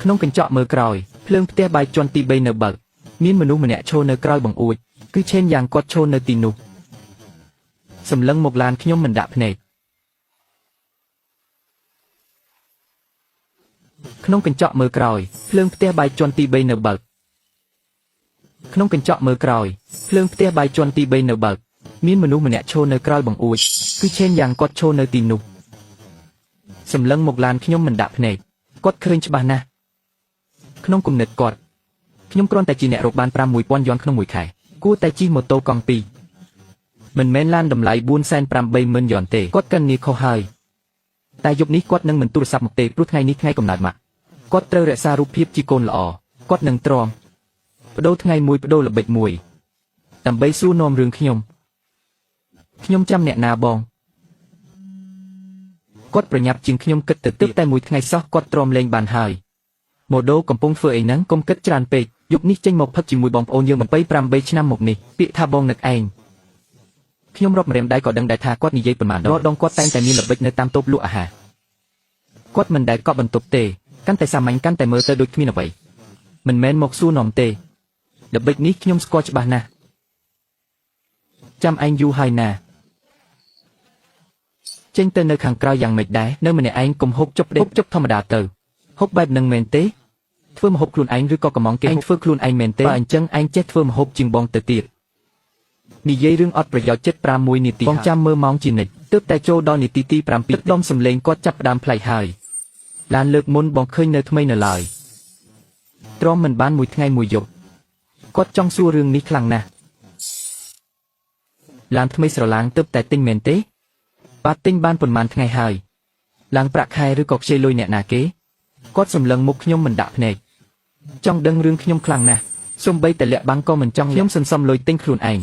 ក្នុងកញ្ចក់មើលក្រោយភ្លើងផ្ទះបាយជាន់ទី3នៅបើកមានមនុស្សម្នាក់ឈរនៅក្រោយបង្អួចគឺឆេនយ៉ាងគាត់ឈរនៅទីនោះសម្លឹងមកឡានខ្ញុំមិនដាក់ភ្នែកក្នុងកញ្ចក់មើលក្រោយភ្លើងផ្ទះបាយជាន់ទី3នៅបើកមានមនុស្សម្នាក់ឈរនៅក្រោយបង្អួចគឺឆេនយ៉ាងគាត់ឈរនៅទីនោះសម្លឹងមកឡានខ្ញុំមិនដាក់ភ្នែកគាត់ឃើញច្បាស់ណាស់ក្នុងគំនិតគាត់ខ្ញុំគ្រាន់តែជាអ្នករកបាន6,000 យ៉នក្នុងមួយខែគួរតែជិះម៉ូតូកង់2មិនមែនឡានតម្លៃ480,000 យ៉នទេគាត់កាន់ងារខុសហើយតែយប់នេះគាត់នឹងមិនទូរស័ព្ទមកទេព្រោះថ្ងៃនេះថ្ងៃកំណើតម៉ាក់គាត់ត្រូវរក្សារូបភាពជាកូនល្អគាត់នឹងទ្រាំបដូរថ្ងៃមួយបដូរល្បិចមួយដើម្បីសួរនាំរឿងខ្ញុំចាំអ្នកណាបងគាត់ប្រញាប់ជាងខ្ញុំគិតទៅទឹកតែមួយថ្ងៃសោះគាត់ទ្រាំលេងបានហើយម៉ូដូកំពុងធ្វើអីហ្នឹងកុំគិតច្រើនពេកយប់នេះចេញមកផឹកជាមួយបងប្អូនយើង28ឆ្នាំមកនេះពាក្យថាបងនឹកឯងខ្ញុំរាប់ម្រាមដៃក៏ដឹងដែរថាគាត់និយាយប៉ុន្មានដងគាត់តែងតែមានល្បិចនៅតាមតូបលក់អាហារគាត់មិនដែលកក់បន្ទប់ទេកាន់តែសាមញ្ញកាន់តែមើលទៅដូចគ្មានអ្វីមិនមែនមកសួរនាំទេល្បិចនេះខ្ញុំស្គាល់ច្បាស់ណាស់ចាំឯងយូរហើយណាចេញទៅនៅខាងក្រៅយ៉ាងម៉េចដែរនៅម្នាក់ឯងកុំហូបជប់ដេកជប់ធម្មតាទៅហូបបែបនឹងមែនទេធ្វើម្ហូបខ្លួនឯងឬក៏កំងគេឯងធ្វើខ្លួនឯងមែនទេបើអញ្ចឹងឯងចេះធ្វើម្ហូបជាងបងទៅទៀតនិយាយរឿងអត់ប្រយោជន៍ចិត្ត6នាទីបងចាំមើលម៉ោងជានិច្ចទើបតែចូលដល់នាទីទី7ទឹកដុំសំឡេងគាត់ចាប់ផ្ដើមប្លែកហើយឡានលើកមុនបងឃើញនៅថ្មីនៅឡើយទ្រាំមិនបានមួយថ្ងៃមួយយប់គាត់ចង់សួររឿងនេះខ្លាំងណាស់ឡានថ្មីស្រឡាងទើបតែទិញមែនទេបាទទិញបានប៉ុន្មានថ្ងៃហើយឡើងប្រាក់ខែឬក៏ខ្ចីលុយអ្នកណាគេគាត់សម្លឹងមុខខ្ញុំមិនដាក់ភ្នែកចង់ដឹងរឿងខ្ញុំខ្លាំងណាស់សូម្បីតែលាក់បាំងក៏មិនចង់ខ្ញុំសន្សំលុយទិញខ្លួនឯង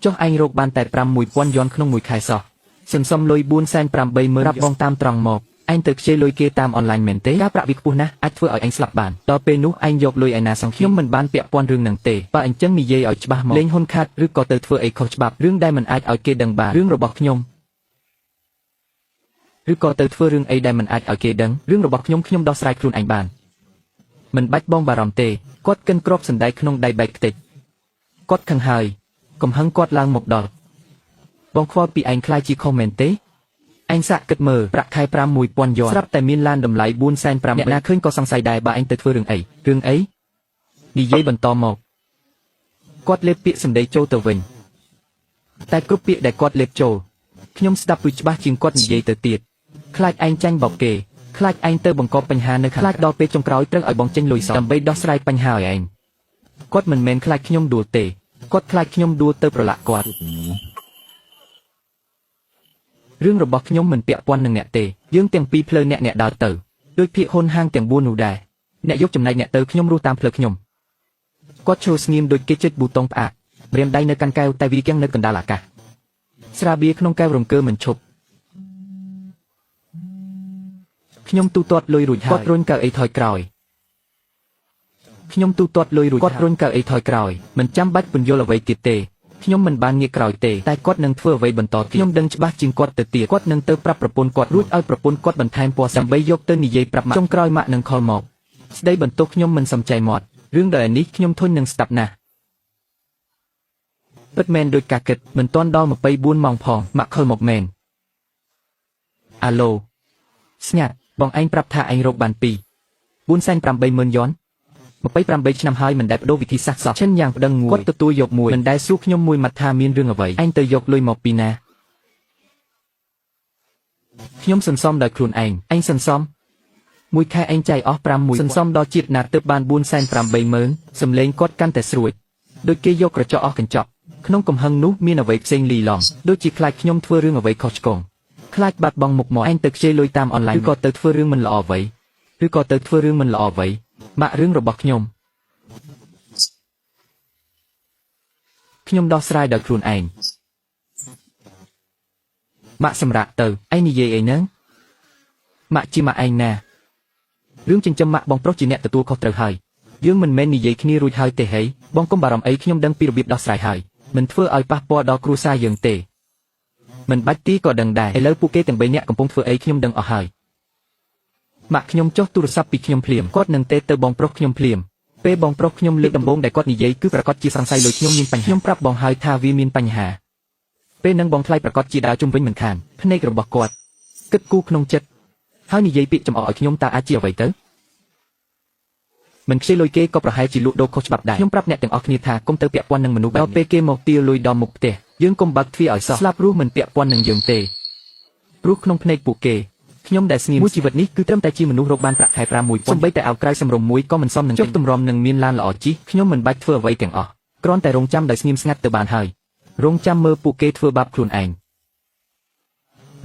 ចុះឯងរកបានតែ6,000 យ៉នក្នុងមួយខែសោះសន្សំលុយ480,000រាប់បងតាមត្រង់មកឯងទៅខ្ចីលុយគេតាមអនឡាញមែនទេការប្រាក់វាខ្ពស់ណាស់អាចធ្វើឲ្យឯងស្លាប់បានដល់ពេលនោះឯងយកលុយឯណាសងខ្ញុំមិនបានពាក់ព័ន្ធរឿងហ្នឹងទេបើអញ្ចឹងនិយាយឲ្យច្បាស់មកលេងហ៊ុនខាតឬក៏ទៅធ្វើអីខុសច្បាប់រឿងដែលមិនអាចឲ្យគេដឹងបានរឿងរបស់ខ្ញុំឬក៏ទៅធ្វើរឿងអីដែលមិនអាចឲ្យគេដឹងរឿងរបស់ខ្ញុំដោះស្រាយខ្លួនឯងបាន មិនបាច់បងបារម្ភទេគាត់កិនគ្របសណ្ដែកក្នុងដៃបែកខ្ទេចគាត់ខឹងហើយកំហឹងគាត់ឡើងមកដល់បងខ្វល់ពីឯងខ្លាចជាខុសមែនទេឯងសាក់គិតមើលប្រាក់ខែ 6,000 យ៉នស្រាប់តែមានឡានតម្លៃ 4,500,000 អ្នកណាឃើញក៏សង្ស័យដែរបើឯងទៅធ្វើរឿងអីនិយាយបន្តមកគាត់លេបពាក្យសម្ដីចូលទៅវិញតែគ្រប់ពាក្យដែលគាត់លេបចូលខ្ញុំស្ដាប់ពីច្បាស់ជាងគាត់និយាយទៅទៀតខ្លាចឯងចាញ់បោកគេខ្លាចឯងទៅបង្កប់បញ្ហានៅខាងខ្លាចដល់ពេលចុងក្រោយត្រូវឲ្យបងចេញលុយសោះដើម្បីដោះស្រាយបញ្ហាឲ្យឯងគាត់មិនមែនខ្លាចខ្ញុំដួលទេគាត់ខ្លាចខ្ញុំដួលទៅប្រឡាក់គាត់រឿងរបស់ខ្ញុំមិនពាក់ព័ន្ធនឹងអ្នកទេយើងទាំងពីរផ្លូវអ្នកដើរទៅដូចភាគហ៊ុនហាងទាំង4នោះដែរអ្នកយកចំណែកអ្នកទៅខ្ញុំរស់តាមផ្លូវខ្ញុំគាត់ឈរស្ងៀមដូចគេចុចប៊ូតុងផ្អាកម្រាមដៃនៅកាន់កែវតែវាគៀងនៅកណ្ដាលអាកាសស្រាបៀរក្នុងកែវរង្គើមិនឈប់ខ្ញុំទូទាត់លុយរួចហើយគាត់រុញកៅអីថយក្រោយខ្ញុំទូទាត់លុយរួចគាត់រុញកៅអីថយក្រោយមិនចាំបាច់ពន្យល់អ្វីទៀតទេខ្ញុំមិនបានងាកក្រោយទេតែគាត់នឹងធ្វើអ្វីបន្តទៀតខ្ញុំដឹងច្បាស់ជាងគាត់ទៅទៀតគាត់នឹងទៅប្រាប់ប្រពន្ធគាត់រួចឲ្យប្រពន្ធគាត់បន្ថែមពណ៌ដើម្បីយកទៅនិយាយប្រាប់ម៉ាក់ចុងក្រោយម៉ាក់នឹងខលមកស្ដីបន្ទោសខ្ញុំមិនសំចៃមាត់រឿងដែលនេះខ្ញុំធុញនឹងស្ដាប់ណាស់ពិតមែនដូចការគិតមិនទាន់ដល់24ម៉ោងផងម៉ាក់ខលមកមែនអាឡូស្ងាត់បងឯងប្រាប់ថាឯងរកបាន4,800,000 យ៉ន28ឆ្នាំហើយមិនដែលបដូរវិធីសាស្ត្រសោះឈិនយ៉ាងប្តឹងងួយគាត់ទទួលយកមួយមិនដែលសួរខ្ញុំមួយម៉ាត់ថាមានរឿងអ្វីឯងទៅយកលុយមកពីណាខ្ញុំសន្សំដោយខ្លួនឯងសន្សំមួយខែឯងចាយអស់5សន្សំដល់ជាតិណាទើបបាន4,800,000សំឡេងគាត់កាន់តែស្រួយដូចគេយកក្រចកអស់កញ្ចក់ក្នុងកំហឹងនោះមានអ្វីផ្សេងលីឡំដូចជាខ្លាចខ្ញុំធ្វើរឿងអ្វីខុសឆ្គងខ្លាចបាត់បង់មុខមាត់ឯងទៅខ្ចីលុយតាមអនឡាញឬក៏ទៅធ្វើរឿងមិនល្អអ្វីម៉ាក់រឿងរបស់ខ្ញុំដោះស្រាយដោយខ្លួនឯងម៉ាក់សម្រាប់ទៅឯងនិយាយអីហ្នឹងម៉ាក់ជាម៉ាក់ឯងណារឿងចិញ្ចឹមម៉ាក់បងប្រុសជាអ្នកទទួលខុសត្រូវហើយយើងមិនមែននិយាយគ្នារួចហើយទេហីបងកុំបារម្ភអីខ្ញុំដឹងពីរបៀបដោះស្រាយហើយមិនធ្វើឲ្យប៉ះពាល់ដល់គ្រួសារយើងទេមិនបាច់ទីក៏ដឹងដែរឥឡូវពួកគេទាំង3នាក់កំពុងធ្វើអីខ្ញុំដឹងអស់ហើយម៉ាក់ខ្ញុំចុះទូរស័ព្ទពីខ្ញុំភ្លាមគាត់នឹងទេទៅបងប្រុសខ្ញុំភ្លាមពេលបងប្រុសខ្ញុំលើកដំបូងដែលគាត់និយាយគឺប្រកាសជាសង្ស័យលុយខ្ញុំមានបញ្ហាខ្ញុំប្រាប់បងហើយថាវាមានបញ្ហាពេលនឹងបងថ្លៃប្រកាសជាដើរជុំវិញមិនខានភ្នែករបស់គាត់គិតគូរក្នុងចិត្តហើយនិយាយពាក្យចំអកឲ្យខ្ញុំតើអាចជាអ្វីទៅមិនខ្ចីលុយគេក៏ប្រហែលជាលក់ដូរខុសច្បាប់ដែរខ្ញុំប្រាប់អ្នកទាំងអស់គ្នាថាកុំទៅពាក់ព័ន្ធនឹងមនុស្សបែបនេះដល់ពេលគេមកទារលុយដល់មុខផ្ទះយើងកុំបើកទ្វារឲ្យសោះស្លាប់រស់មិនពាក់ព័ន្ធនឹងយើងទេព្រោះក្នុងភ្នែកពួកគេខ្ញុំដែលស្ងៀមមួយជីវិតនេះគឺត្រឹមតែជាមនុស្សរកបានប្រាក់ខែ 6,000 សំបីតែអាវក្រៅសម្រុំមួយក៏មិនសមនឹងចុះទម្រាំនឹងមានឡានល្អជិះខ្ញុំមិនបាច់ធ្វើអ្វីទាំងអស់គ្រាន់តែរងចាំដោយស្ងៀមស្ងាត់ទៅបានហើយរងចាំមើលពួកគេធ្វើបាបខ្លួនឯង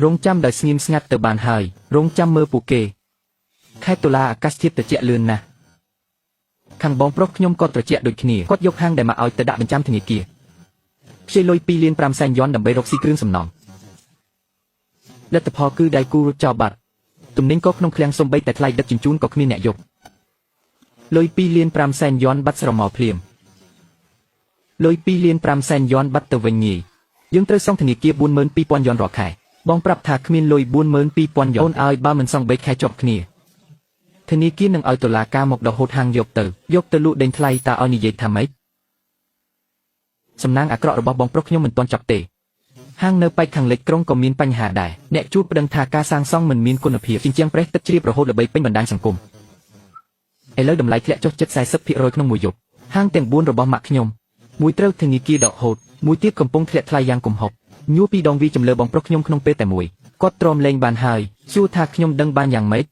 រងចាំដោយស្ងៀមស្ងាត់ទៅបានហើយរងចាំមើលពួកគេខេត្តតុលាអាកាសធាតុត្រជាក់លឿនណាស់ខាងបងប្រុសខ្ញុំក៏ត្រជាក់ដូចគ្នាគាត់យកហាងដែលមកឲ្យទៅដាក់បញ្ចាំធនាគារខ្ចីលុយ 2,500,000 យ៉នដើម្បីរកស៊ីគ្រឿងសំណង់លទ្ធផលគឺដៃគូរត់ចោលបាត់ទំនិញក៏ក្នុងឃ្លាំងសំបីតែថ្លៃដឹកជញ្ជូនក៏គ្មានអ្នកយកលុយ 2,500,000 យ៉នបាត់ស្រមោលភ្លាមលុយ 2,500,000 យ៉នបាត់ទៅវិញងាយយើងត្រូវសងធនាគារ 42,000 យ៉នរាល់ខែបងប្រាប់ថាគ្មានលុយ 42,000 យ៉នអូនឲ្យបើមិនសង3ខែជាប់គ្នាធនាគារនឹងឲ្យតុលាការមកដកហូតហាងយកទៅលក់ដេញថ្លៃតើឲ្យនិយាយថាម៉េចសំណាងអាក្រក់របស់បងប្រុសខ្ញុំមិនទាន់ចប់ទេហាងនៅប៉ែកខាងលិចក្រុងក៏មានបញ្ហាដែរអ្នកជួបប្តឹងថាការសាងសង់មិនមានគុណភាពជញ្ជាំងប្រេះទឹកជ្រាបរហូតល្បីពេញបណ្ដាញសង្គមឥឡូវតម្លៃធ្លាក់ចុះជិត 40% ក្នុងមួយយប់ហាងទាំង4របស់ម៉ាក់ខ្ញុំមួយត្រូវធនាគារដកហូតមួយទៀតកំពុងធ្លាក់ថ្លៃយ៉ាងគំហុកញួរពីរដងវាចម្លើបងប្រុសខ្ញុំក្នុងពេលតែមួយគាត់ទ្រាំលេងបានហើយសួរថាខ្ញុំដឹងបានយ៉ាងម៉េច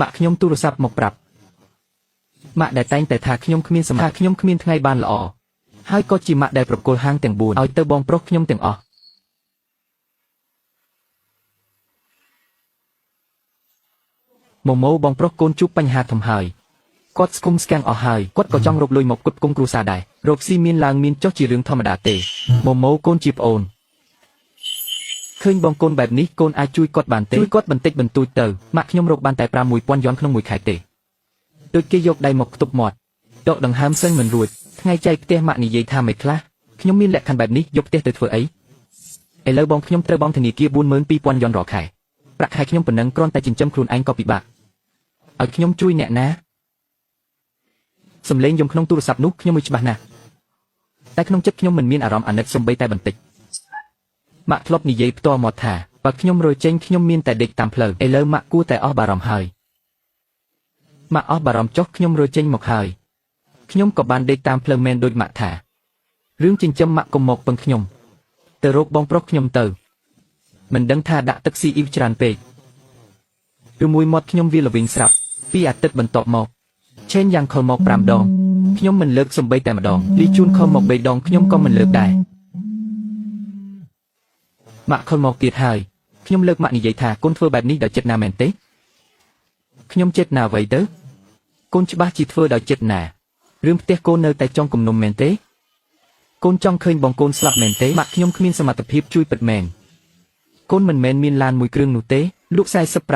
ម៉ាក់ខ្ញុំទូរស័ព្ទមកប្រាប់ម៉ាក់ដែលតែងតែថាខ្ញុំគ្មានសមត្ថភាពខ្ញុំគ្មានថ្ងៃបានល្អហើយក៏ជាម៉ាក់ដែលប្រគល់ហាងទាំង4ឲ្យទៅបងប្រុសខ្ញុំទាំងអស់ម៉ូបងប្រុសកូនជួបបញ្ហាធំហើយគាត់ស្គុំស្គាំងអស់ហើយគាត់ក៏ចង់រកលុយមកផ្គត់ផ្គង់គ្រួសារដែររកស៊ីមានឡើងមានចុះជារឿងធម្មតាទេម៉ូកូនជាប្អូនឃើញបងកូនបែបនេះកូនអាចជួយគាត់បានទេជួយគាត់បន្តិចបន្តួចទៅម៉ាក់ខ្ញុំរកបានតែ 6,000 យ៉នក្នុងមួយខែទេដូចគេយកដៃមកខ្ទប់មាត់ដកដង្ហើមសឹងមិនរួចថ្ងៃចែកផ្ទះម៉ាក់និយាយថាមិនខ្លះខ្ញុំមានលក្ខខណ្ឌបែបនេះយកផ្ទះទៅធ្វើអីឥឡូវបងខ្ញុំត្រូវបង់ធនាគារ 42,000 យ៉នរាល់ខែ ប្រាក់ខែខ្ញុំប៉ុណ្ណឹងគ្រាន់តែចិញ្ចឹមខ្លួនឯងក៏ពិបាកឲ្យខ្ញុំជួយអ្នកណាសំឡេងយំក្នុងទូរស័ព្ទនោះខ្ញុំមើលច្បាស់ណាស់តែក្នុងចិត្តខ្ញុំមិនមានអារម្មណ៍អាណិតសូម្បីតែបន្តិចម៉ាក់ធ្លាប់និយាយផ្ទាល់មកថាបើខ្ញុំរចេញខ្ញុំមានតែដេកតាមផ្លូវឥឡូវម៉ាក់គួរតែអស់បារម្ភហើយម៉ាក់អស់បារម្ភចុះខ្ញុំរចេញមកហើយខ្ញុំក៏បានដេកតាមផ្លូវមែនដូចម៉ាក់ថារឿងចិញ្ចឹមម៉ាក់កុំមកពឹងខ្ញុំទៅរកបងប្រុសខ្ញុំទៅមិនដឹងថាដាក់ទឹកស៊ីអ៊ីវច្រើនពេកឬមួយមាត់ខ្ញុំវាល្វីងស្រាប់ពីអាទិត្យបន្ទាប់មកឆេនយ៉ាងខលមក5ដងខ្ញុំមិនលើកសំបីតែម្ដងលីជូនខលមក3ដងខ្ញុំក៏មិនលើកដែរម៉ាក់ខលមកទៀតហើយខ្ញុំលើកម៉ាក់និយាយថាកូនធ្វើបែបនេះដោយចិត្តណាមែនទេខ្ញុំចិត្តណាអ្វីទៅកូនច្បាស់ជាធ្វើដោយចិត្តណារឿងផ្ទះកូននៅតែចង់គំនុំមែនទេកូនចង់ឃើញបងកូនស្លាប់មែនទេម៉ាក់ខ្ញុំគ្មានសមត្ថភាពជួយពិតមែនកូនមិនមែនមានឡានមួយគ្រឿងនោះទេលក់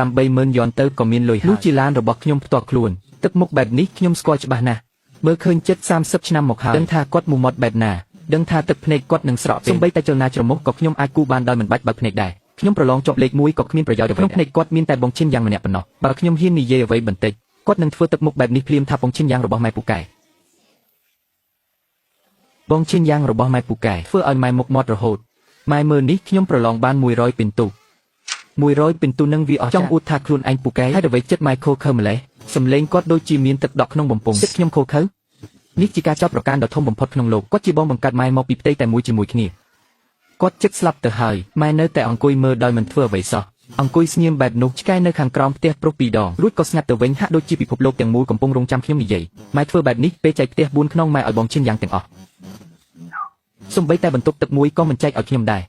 480000យន់ទៅក៏មានលុយហើយនោះជាឡានរបស់ខ្ញុំផ្ទាល់ខ្លួនទឹកមុខបែបនេះខ្ញុំស្គាល់ច្បាស់ណាស់មើលឃើញចិត្ត30ឆ្នាំមកហើយដឹងថាគាត់មូម៉ត់បែបណាដឹងថាទឹកភ្នែកគាត់នឹងស្រក់សូម្បីតែចលនាច្រមុះក៏ខ្ញុំអាចគូបានដោយមិនបាច់បើកភ្នែកដែរខ្ញុំប្រឡងជាប់លេខ1ក៏គ្មានប្រយោជន៍អ្វីក្នុងភ្នែកគាត់មានតែបងឈិនយ៉ាងម្នាក់ប៉ុណ្ណោះបើខ្ញុំហ៊ាននិយាយអ្វីបន្តិចគាត់នឹងធ្វើទឹកមុខបែបនេះភ្លាមថាបងឈិនយ៉ាងរបស់ម៉ែពូកែបងឈិនយ៉ាងរបស់ម៉ែពូកែធ្វើឲ្យម៉ែមុខមាត់រហូតម៉ែមើលនេះខ្ញុំប្រឡងបាន100ពិន្ទុ100ពិន្ទុនឹងវាអស់ចង់អួតថាខ្លួនឯងពូកែហើយអ្វីចិត្តម៉ែខូខើម្លេះសំឡេងគាត់ដូចជាមានទឹកដក់ក្នុងបំពង់ចិត្តខ្ញុំខូខើនេះជាការចោទប្រកាន់ដ៏ធំបំផុតក្នុងលោកគាត់ជាបងបង្កើតម៉ែមកពីផ្ទៃតែមួយជាមួយគ្នាគាត់ចិត្តស្លាប់ទៅហើយម៉ែនៅតែអង្គុយមើលដោយមិនធ្វើអ្វីសោះអង្គុយស្ងៀមបែបនោះឆ្កែនៅខាងក្រោមផ្ទះប្រុស2ដងរួចក៏ស្ងាត់ទៅវិញហាក់ដូចជាពិភពលោកទាំងមូលកំពុងរងចាំខ្ញុំនិយាយម៉ែធ្វើបែបនេះពេលចែកផ្ទះ4ក្នុងម៉ែឲ្យបងឈិនយ៉ាងទាំងអស់សំបីតែបន្ទប់ទឹកមួយក៏មិនចែកឲ្យខ្ញុំដែរ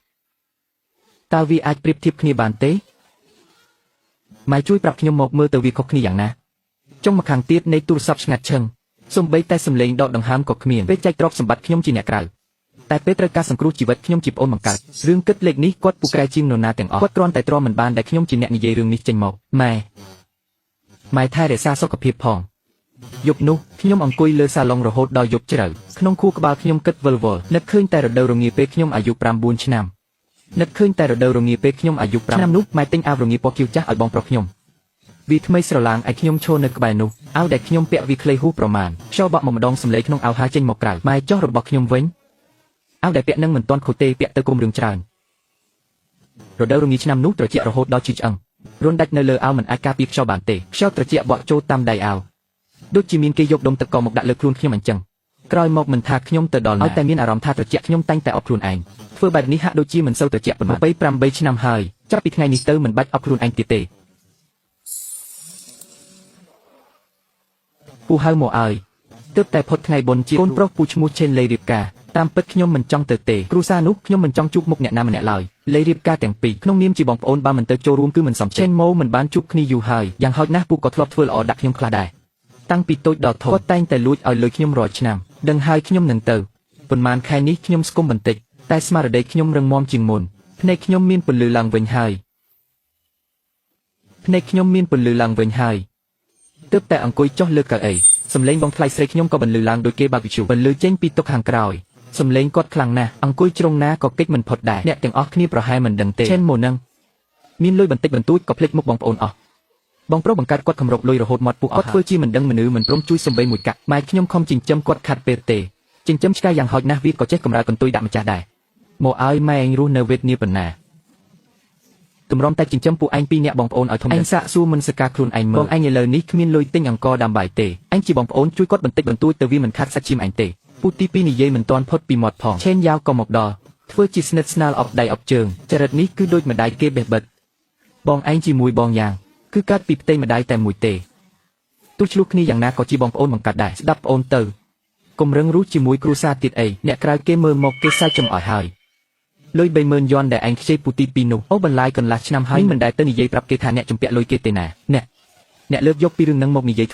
តើវាអាចប្រៀបធៀបគ្នាបានទេម៉ែជួយប្រាប់ខ្ញុំមកមើលទៅវាខុសគ្នាយ៉ាងណាចុងម្ខាងទៀតនៃទូរស័ព្ទស្ងាត់ឈឹងសំបីតែសំឡេងដកដង្ហើមក៏គ្មានពេលចែកទ្រព្យសម្បត្តិខ្ញុំជាអ្នកក្រៅតែពេលត្រូវការសង្គ្រោះជីវិតខ្ញុំជាប្អូនបង្កើតរឿងគិតលេខនេះគាត់ពូកែជាងនរណាទាំងអស់គាត់គ្រាន់តែទ្រាំមិនបានដែលខ្ញុំជាអ្នកនិយាយរឿងនេះចេញមកម៉ែថែរក្សាសុខភាពផងយប់នោះខ្ញុំអង្គុយលើសាឡុងរហូតដល់យប់ជ្រៅក្នុងខួរក្បាលខ្ញុំគិតវិលវល់នឹកឃើញតែរដូវរងាពេលខ្ញុំអាយុ9ឆ្នាំនឹកឃើញតែរដូវរងាពេលខ្ញុំអាយុ5ឆ្នាំនោះម៉ែទិញអាវរងាពណ៌ខៀវចាស់ឲ្យបងប្រុសខ្ញុំវាថ្មីស្រឡាងឲ្យខ្ញុំឈរនៅក្បែរនោះអាវដែលខ្ញុំពាក់វាខ្លីហួសប្រមាណខ្យល់បក់មកម្ដងសម្លេងក្នុងអាវហើរចេញមកក្រៅម៉ែចោះរបស់ខ្ញុំវិញអាវដែលពាក់នឹងមិនទាន់ខូចទេពាក់ទៅគុំរឿងច្រើនរដូវរងាឆ្នាំនោះត្រជាក់រហូតដល់ជិះឆ្អឹងរុនដាច់នៅលើអាវមិនអាចការពារខ្យល់បានទេខ្យល់ត្រជាក់បក់ចូលតាមដៃអាវដូចជាមានគេយកដុំទឹកកកមកដាក់លើខ្លួនខ្ញុំអញ្ចឹងក្រោយមកមិនថាខ្ញុំទៅដល់ណាឲ្យតែមានអារម្មណ៍ថាត្រជាក់ខ្ញុំតែងតែអប់ខ្លួនឯងធ្វើបែបនេះហាក់ដូចជាមិនសូវត្រជាក់ប៉ុន្មាន28ឆ្នាំហើយចាប់ពីថ្ងៃនេះទៅមិនបាច់អប់ខ្លួនឯងទៀតទេពូហៅមកឲ្យទើបតែផុតថ្ងៃបុណ្យជាកូនប្រុសពូឈ្មោះឆេនលេរៀបការតាមពិតខ្ញុំមិនចង់ទៅទេគ្រូសានោះខ្ញុំមិនចង់ជួបមុខអ្នកណាម្នាក់ឡើយលេរៀបការទាំងពីរក្នុងនាមជាបងប្អូនបើមិនទៅចូលរួមគឺមិនសមចិត្តឆេនម៉ូមិនបានជួបគ្នាយូរហើយយ៉ាងហោចណាស់ពូក៏ធ្លាប់ធ្វើល្អដាក់ខ្ញុំខ្លះដែរតាំងពីតូចដល់ធំគាត់តែងតែលួចឲ្យលុយខ្ញុំរាល់ឆ្នាំដឹងហើយខ្ញុំនឹងទៅប៉ុន្មានខែនេះខ្ញុំស្គមបន្តិចតែស្មារតីខ្ញុំរឹងមាំជាងមុនភ្នែកខ្ញុំមានពន្លឺឡើងវិញហើយទើបតែអង្គុយចុះលើកៅអីសំឡេងបងថ្លៃស្រីខ្ញុំក៏បន្លឺឡើងដូចគេបាបវិជូបន្លឺចេញពីតុខាងក្រោយសំឡេងគាត់ខ្លាំងណាស់អង្គុយជ្រុងណាក៏គេចមិនផុតដែរអ្នកទាំងអស់គ្នាប្រហែលមិនដឹងទេឆេនម៉ូនឹងមានលុយបន្តិចបន្តួចក៏ភ្លេចមុខបងប្អូនអស់បងប្រុសបង្កើតគាត់ខំរកលុយរហូតមាត់ពុះគាត់ធ្វើជាមិនដឹងមនុស្សមិនព្រមជួយសំបីមួយកាក់ម៉ែខ្ញុំខំចិញ្ចឹមគាត់ខាត់ពេលទេចិញ្ចឹមឆ្កែយ៉ាងហោចណាស់វាក៏ចេះកំរើកន្ទុយដាក់ម្ចាស់ដែរមកឲ្យម៉ែឯងរស់នៅវៀតនាមប៉ុណ្ណាទម្រាំតែចិញ្ចឹមពួកឯងពីរនាក់បងប្អូនឲ្យធំឯងសាកសួរមិនសកាខ្លួនឯងមើលបងឯងឥឡូវនេះគ្មានលុយទិញអង្ករដាំបាយទេឯងជាបងប្អូនជួយគាត់បន្តិចបន្តួចទៅវាមិនខាត់សាច់ឈាមឯងទេពូទី2និយាយមិនទាន់ផុតពីមាត់ផងឆេនយ៉ាវក៏មកដល់ធ្វើជាស្និទ្ធស្នាលអបដៃអបជើងចរិតនេះគឺដូចម្ដាយគេបេះបិទបងឯងជាមួយបងយ៉ាងគឺកើតពីផ្ទៃម្ដាយតែមួយទេទោះឆ្លោះគ្នាយ៉ាងណាក៏ជាបងប្អូនបង្កើតដែរស្ដាប់ប្អូនទៅកុំរឹងរូសជាមួយគ្រូសាទៀតអីអ្នកក្រៅគេមើលមកគេសាច់ចំអស់ហើយលុយ30000យន់ដែលឯងខ្ចីពូទី2នោះអូបន្លាយកន្លះឆ្នាំហើយមិនដែលទៅនិយាយប្រាប់គេថាអ្នកជំពាក់លុយគេទេណាអ្នកលើកយកពីរឿងហ្នឹងមកនិយាយ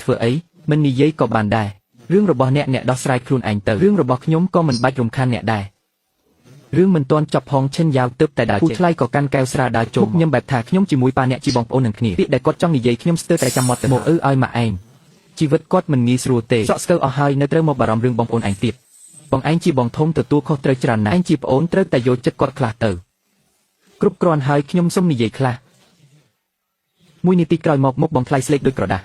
ធ្វើអីមិននិយាយក៏បានដែររឿងរបស់អ្នកដោះស្រាយខ្លួនឯងទៅរឿងរបស់ខ្ញុំក៏មិនបាច់រំខានអ្នកដែររឿងមិនទាន់ចប់ផងឈិនយ៉ាវទើបតែដើរជិះពូថ្លៃក៏កាន់កែវស្រាដើរចូលខ្ញុំបែបថាខ្ញុំជាមួយប៉ាអ្នកជាបងប្អូននឹងគ្នាពាក្យដែលគាត់ចង់និយាយខ្ញុំស្ទើរតែចាំមាត់ទៅមកឲ្យម៉ាក់ឯងជីវិតគាត់មិនងាយស្រួលទេសក់ស្កើអស់ហើយនៅត្រូវមកបារម្ភរឿងបងប្អូនឯងទៀតបងឯងជាបងធំទទួលខុសត្រូវច្រើនណាស់ឯងជាប្អូនត្រូវតែយកចិត្តគាត់ខ្លះទៅ គ្រប់គ្រាន់ហើយខ្ញុំសុំនិយាយខ្លះមួយនាទីក្រោយមកមុខបងថ្លៃស្លេកដូចក្រដាស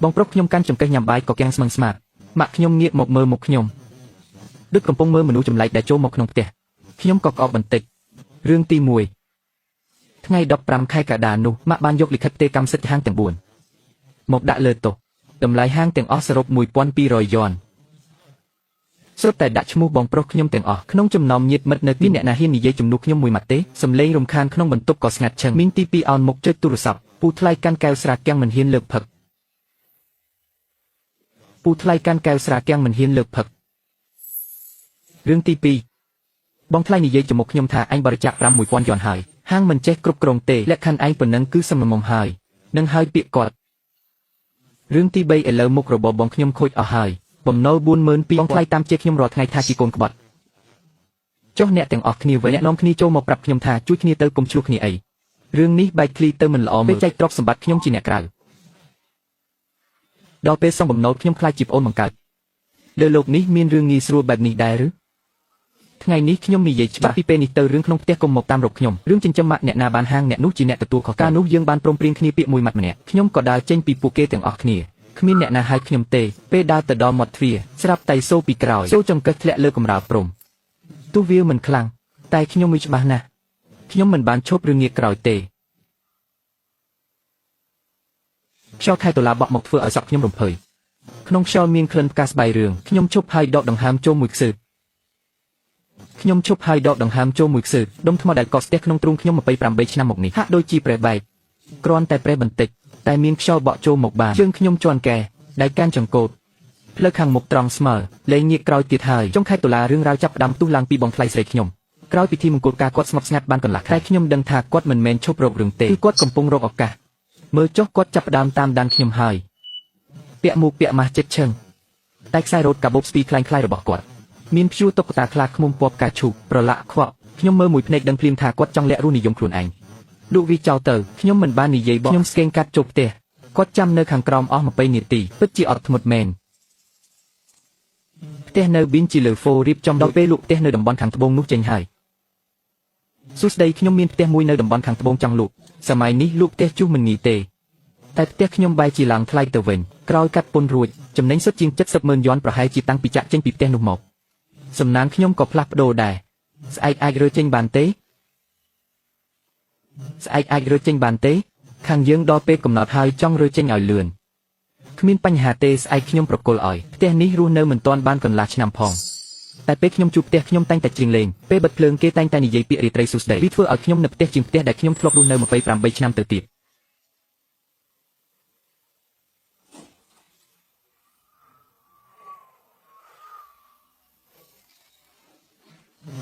បងប្រុសខ្ញុំកាន់ចង្កេះញ៉ាំបាយក៏គាំងស្មឹងស្មាតម៉ាក់ខ្ញុំងាកមកមើលមុខខ្ញុំដូចកំពុងមើលមនុស្សចម្លែកដែលចូលមកក្នុងផ្ទះខ្ញុំក៏ក្អកបន្តិចរឿងទី1ថ្ងៃ15ខែកក្កដានោះម៉ាក់បានយកលិខិតផ្ទេរកម្មសិទ្ធិហាងទាំង4មកដាក់លើតុតម្លៃហាងទាំងអស់សរុប1200យ៉នស្រាប់តែដាក់ឈ្មោះបងប្រុសខ្ញុំទាំងអស់ក្នុងចំណោមញាតិមិត្តនៅទីអ្នកណាហ៊ាននិយាយជំនួសខ្ញុំមួយម៉ាត់ទេសំឡេងរំខានក្នុងបន្ទប់ក៏ស្ងាត់ឈឹងមីងទី2អោនមុខចុចទូរស័ព្ទពូថ្លៃកាន់កែវស្រាគាំងមិនហ៊ានលើកផឹកពូថ្លៃកាន់កែវស្រាគាំងមិនហ៊ានលើកផឹករឿងទី2បងថ្លៃនិយាយជាមួយខ្ញុំថាអញបរិច្ចាគ5000យ៉នហើយហាងមិនចេះគ្រប់គ្រងទេលក្ខខណ្ឌឯងប៉ុណ្ណឹងគឺសំមុំហើយនឹងហើយពាក្យគាត់រឿងទី3ឥឡូវមុខរបបបងខ្ញុំខូចអស់ហើយបំណុល42000បងថ្លៃតាមជាខ្ញុំរាល់ថ្ងៃថាជាកូនក្បត់ចុះអ្នកទាំងអស់គ្នាវិញអ្នកនាំគ្នាចូលមកប្រាប់ខ្ញុំថាជួយគ្នាទៅកុំឆ្លោះគ្នាអីរឿងនេះបែកធ្លីទៅមិនល្អមើលចែកទ្រព្យសម្បត្តិខ្ញុំជាអ្នកក្រៅដល់ពេលសងបំណុលខ្ញុំខ្លាចជាប្អូនបង្កើតលើโลกនេះមានរឿងងាយស្រួលបែបនេះដែរឬថ្ងៃនេះខ្ញុំនិយាយច្បាស់ពីពេលនេះទៅរឿងក្នុងផ្ទះកុំមកតាមរកខ្ញុំរឿងចិញ្ចឹមម៉ាក់អ្នកណាបានហាងអ្នកនោះជាអ្នកទទួលខុសការនោះយើងបានព្រមព្រៀងគ្នាពាក្យមួយម៉ាត់ម្នាក់ខ្ញុំក៏ដើរចេញពីពួកគេទាំងអស់គ្នាគ្មានអ្នកណាហៅខ្ញុំទេពេលដើរទៅដល់មាត់ទ្វារស្រាប់តែសូពីក្រោយសូចង្កឹះធ្លាក់លើកំរាលព្រំទោះវាមិនខ្លាំងតែខ្ញុំមិនច្បាស់ណាស់ខ្ញុំមិនបានឈប់រឿងងាកក្រោយទេខ្យល់ខែតុលាបក់មកធ្វើឲ្យសក់ខ្ញុំរំភើយក្នុងខ្យល់មានក្លិនផ្កាស្បៃរឿងខ្ញុំឈប់ហើយដកដង្ហើមចូលមួយខ្សឺខ្ញុំឈប់ហើយដកដង្ហើមចូលមួយខ្សឺដុំថ្មដែលកកស្ទះក្នុងទ្រូងខ្ញុំ28ឆ្នាំមកនេះហាក់ដូចជាប្រេះបែកគ្រាន់តែប្រេះបន្តិចតែមានខ្យល់បក់ចូលមកបានជើងខ្ញុំជន់កែដៃកាន់ចង្កូតផ្លូវខាងមុខត្រង់ស្មើលែងងាកក្រោយទៀតហើយចុងខែតុលារឿងរ៉ាវចាប់ផ្ដើមផ្ទុះឡើងពីបងថ្លៃស្រីខ្ញុំក្រោយពិធីមង្គលការគាត់ស្ងប់ស្ងាត់បានកន្លះខែខ្ញុំដឹងថាគាត់មិនមែនឈប់រករឿងទេគឺគាត់កំពុងរកឱកាសមើលចុះគាត់ចាប់ផ្ដើមតាមដានខ្ញុំហើយពាក់មួកពាក់ម៉ាស់ចិត្តឈឹងតែខ្សែរ៉ូតកាបូបស្ពីคล้ายៗរបស់គាត់មានព្យួរតុក្កតាខ្លាឃ្មុំពណ៌ផ្កាឈូកប្រឡាក់ខ្វក់ខ្ញុំមើលមួយភ្នែកដឹងភ្លាមថាគាត់ចង់លាក់រស់និយមខ្លួនឯងលក់វាចោលទៅខ្ញុំមិនបាននិយាយបកខ្ញុំស្កេងកាត់ចូលផ្ទះគាត់ចាំនៅខាងក្រោមអស់20នាទីពិតជាអត់ធ្មត់មែនផ្ទះនៅប៊ីនជីលើហ្វូរៀបចំដល់ពេលលក់ផ្ទះនៅតំបន់ខាងត្បូងនោះចេញហើយសួស្ដីខ្ញុំមានផ្ទះមួយនៅតំបន់ខាងត្បូងចង់លក់សម័យនេះលក់ផ្ទះជុះមិនងាយទេតែផ្ទះខ្ញុំបែរជាឡើងថ្លៃទៅវិញក្រោយកាត់ពន្ធរួចចំណេញសុទ្ធជាង70,000យ៉នប្រហែលជាតាំងពីចាក់ចេញពីផ្ទះនោះមកសំណាងខ្ញុំក៏ផ្លាស់ប្ដូរដែរស្អែកអាចរើចេញបានទេស្អែកអាចរើចេញបានទេខាងយើងដល់ពេលកំណត់ហើយចង់រើចេញឲ្យលឿនគ្មានបញ្ហាទេស្អែកខ្ញុំប្រគល់ឲ្យផ្ទះនេះរស់នៅមិនទាន់បានកន្លះឆ្នាំផងតែពេលខ្ញុំជួបផ្ទះខ្ញុំតែងតែច្រៀងលេងពេលបិទភ្លើងគេតែងតែនិយាយពាក្យរាត្រីសួស្ដីវាធ្វើឲ្យខ្ញុំនៅផ្ទះជាងផ្ទះដែលខ្ញុំធ្លាប់រស់នៅ28ឆ្នាំទៅទៀត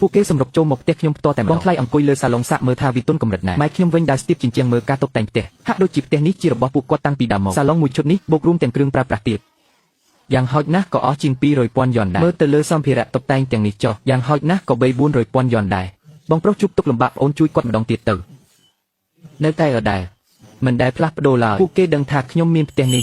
ពួកគេសម្រុកចូលមកផ្ទះខ្ញុំផ្ទាល់តែម្ដងបងថ្លៃអង្គុយលើសាឡុងសាក់មើលថាវាទុនកម្រិតណាស់ម៉ែខ្ញុំវិញដើរស្ទាបជញ្ជាំងមើលការតុបតែងផ្ទះហាក់ដូចជាផ្ទះនេះជារបស់ពួកគាត់តាំងពីដើមមកសាឡុងមួយឈុតនេះបូករួមទាំងគ្រឿងប្រើប្រាស់ទៀតយ៉ាងហោចណាស់ក៏អស់ជាង200,000យ៉នដែរមើលទៅលើសម្ភារៈតុបតែងទាំងនេះចុះយ៉ាងហោចណាស់ក៏300,000យ៉នដែរបងប្រុសជួបទុកលំបាកប្អូនជួយគាត់ម្ដងទៀតទៅនៅតែដដែលមិនដែលផ្លាស់ប្ដូរឡើយពួកគេដឹងថាខ្ញុំមានផ្ទះនេះ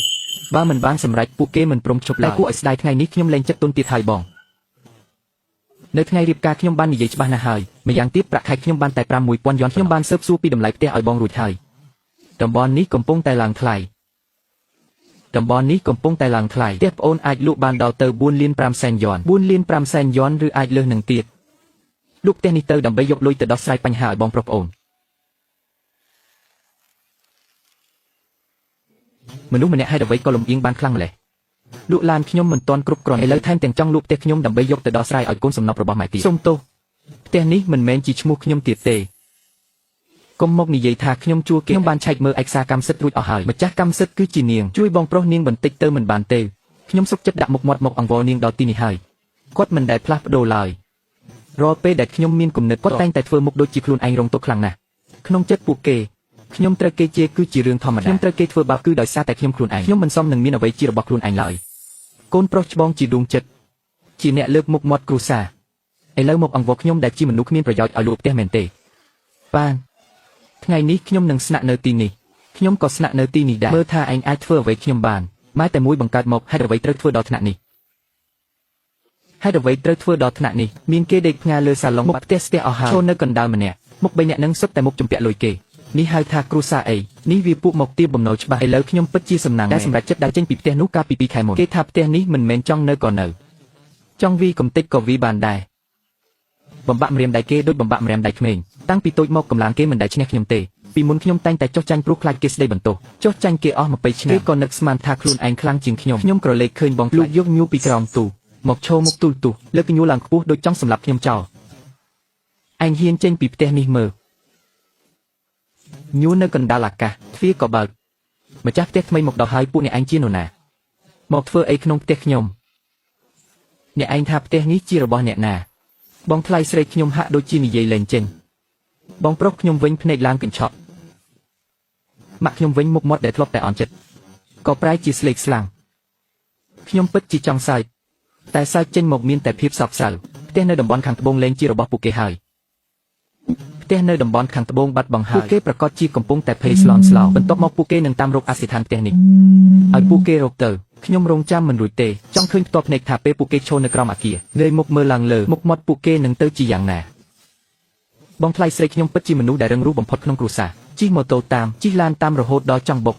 បើមិនបានសម្រេចពួកគេមិនព្រមជប់ឡើយតែគួរឲ្យស្ដាយថ្ងៃនេះខ្ញុំលែងចិត្តទុនទៀតហើយបងនៅថ្ងៃរៀបការខ្ញុំបាននិយាយច្បាស់ណាស់ហើយម្យ៉ាងទៀតប្រាក់ខែខ្ញុំបានតែ6000យ៉នខ្ញុំបានស៊ើបសួរពីតម្លៃផ្ទះឲ្យបងរួចហើយតំបន់នេះកំពុងតែឡើងថ្លៃតំបន់នេះកំពុងតែឡើងថ្លៃផ្ទះប្អូនអាចលក់បានដល់ទៅ4លាន5សែនយ៉ន4លាន5សែនយ៉នឬអាចលើសនឹងទៀតលក់ផ្ទះនេះទៅដើម្បីយកលុយទៅដោះស្រាយបញ្ហាឲ្យបងប្រុសប្អូនមនុស្សម្នាក់ហេតុអ្វីក៏លំអៀងបានខ្លាំងម្ល៉េះលក់ឡានខ្ញុំមិនទាន់គ្រប់គ្រាន់ឥឡូវថែមទាំងចង់លក់ផ្ទះខ្ញុំដើម្បីយកទៅដោះស្រាយឲ្យកូនសំណប់របស់ម៉ែទៀតសូមទោសផ្ទះនេះមិនមែនជាឈ្មោះខ្ញុំទៀតទេកុំមកនិយាយថាខ្ញុំជួគេខ្ញុំបានឆែកមើលឯកសារកម្មសិទ្ធិរួចអស់ហើយម្ចាស់កម្មសិទ្ធិគឺជានាងជួយបងប្រុសនាងបន្តិចទៅមិនបានទេខ្ញុំសុខចិត្តដាក់មុខមាត់មកអង្វរនាងដល់ទីនេះហើយគាត់មិនដែលផ្លាស់ប្ដូរឡើយរាល់ពេលដែលខ្ញុំមានគំនិតគាត់តែងតែធ្វើមុខដូចជាខ្លួនឯងរងទុក្ខខ្លាំងណាស់ក្នុងចិត្តពួកគេខ្ញុំត្រូវគេជេរគឺជារឿងធម្មតាខ្ញុំត្រូវគេធ្វើបាបគឺដោយសារតែខ្ញុំខ្លួនឯងខ្ញុំមិនសមនឹងមានអ្វីជារបស់ខ្លួនឯងឡើយកូនប្រុសច្បងជាដួងចិត្តជាអ្នកលើកមុខមាត់គ្រួសារឥឡូវមកអង្វរខ្ញុំដែលជាមនុស្សគ្មានប្រយោជន៍ឲ្យលក់ផ្ទះមែនទេបានថ្ងៃនេះខ្ញុំនឹងស្នាក់នៅទីនេះខ្ញុំក៏ស្នាក់នៅទីនេះដែរមើលថាឯងអាចធ្វើអ្វីខ្ញុំបានម៉ែតែមួយបង្កើតមកហេតុអ្វីត្រូវធ្វើដល់ថ្នាក់នេះហេតុអ្វីត្រូវធ្វើដល់ថ្នាក់នេះមានគេដេកផ្ងាលើសាឡុងមុខផ្ទះស្ទះអស់ហើយចូលនៅកណ្ដាលម្នាក់ មុខ3នាក់នឹងសុទ្ធតែមុខជំពាក់លុយគេនេះហៅថាគ្រូសាអីនេះវាពួកមកទៀបបំណុលច្បាស់ឥឡូវខ្ញុំពិតជាសំណាងតែសម្រាប់ចិត្តដើរចេញពីផ្ទះនោះកាលពី2 ខែមុនគេថាផ្ទះនេះមិនមែនចង់នៅក៏នៅចង់វីកំតិចក៏វីបានដែរបំបាក់ម្រាមដៃគេដូចបំបាក់ម្រាមដៃក្មេងតាំងពីតូចមកកម្លាំងគេមិនដែលឈ្នះខ្ញុំទេពីមុនខ្ញុំតែងតែចុះចាញ់ព្រោះខ្លាចគេស្ដីបន្ទោសចុះចាញ់គេអស់20ឆ្នាំគេក៏នឹកស្មានថាខ្លួនឯងខ្លាំងជាងខ្ញុំក្រឡេកឃើញបងលោកយកញូពីក្រោមទូមកឈរមុខទូលទូលើកញូឡើងខ្ពស់ដូចចង់សម្លាប់ខ្ញុំចោលឯងហ៊ានចេញពីផ្ទះនេះមើលញូនៅកណ្ដាលអាកាសទ្វារក៏បើកម្ចាស់ផ្ទះថ្មីមកដល់ហើយពួកអ្នកឯងជានរណាមកធ្វើអីក្នុងផ្ទះខ្ញុំអ្នកឯងថាផ្ទះនេះជារបស់អ្នកណាបងថ្លៃស្រីខ្ញុំហាក់ដូចជានិយាយលេងចេញបងប្រុសខ្ញុំវិញភ្នែកឡើងកញ្ឆក់ម៉ាក់ខ្ញុំវិញមុខមាត់ដែលធ្លាប់តែអន់ចិត្តក៏ប្រែជាស្លេកស្លាំងខ្ញុំពិតជាចង់សើចតែសើចចេញមកមានតែភាពសោកសៅផ្ទះនៅតំបន់ខាងត្បូងលែងជារបស់ពួកគេហើយផ្ទះនៅតំបន់ខាងត្បូងបាត់បង់ហើយពួកគេប្រកាសជាកំពុងតែភ័យស្លន់ស្លោបន្ទាប់មកពួកគេនឹងតាមរកអសិដ្ឋានផ្ទះនេះឲ្យពួកគេរកទៅខ្ញុំរងចាំមិនរួចទេចង់ឃើញផ្ទាល់ភ្នែកថាពេលពួកគេឈរនៅក្រោមអគារងើយមុខមើលឡើងលើមុខមាត់ពួកគេនឹងទៅជាយ៉ាងណាបងថ្លៃស្រីខ្ញុំពិតជាមនុស្សដែលរឹងរូសបំផុតក្នុងគ្រួសារជិះម៉ូតូតាមជិះឡានតាមរហូតដល់ចង់បុក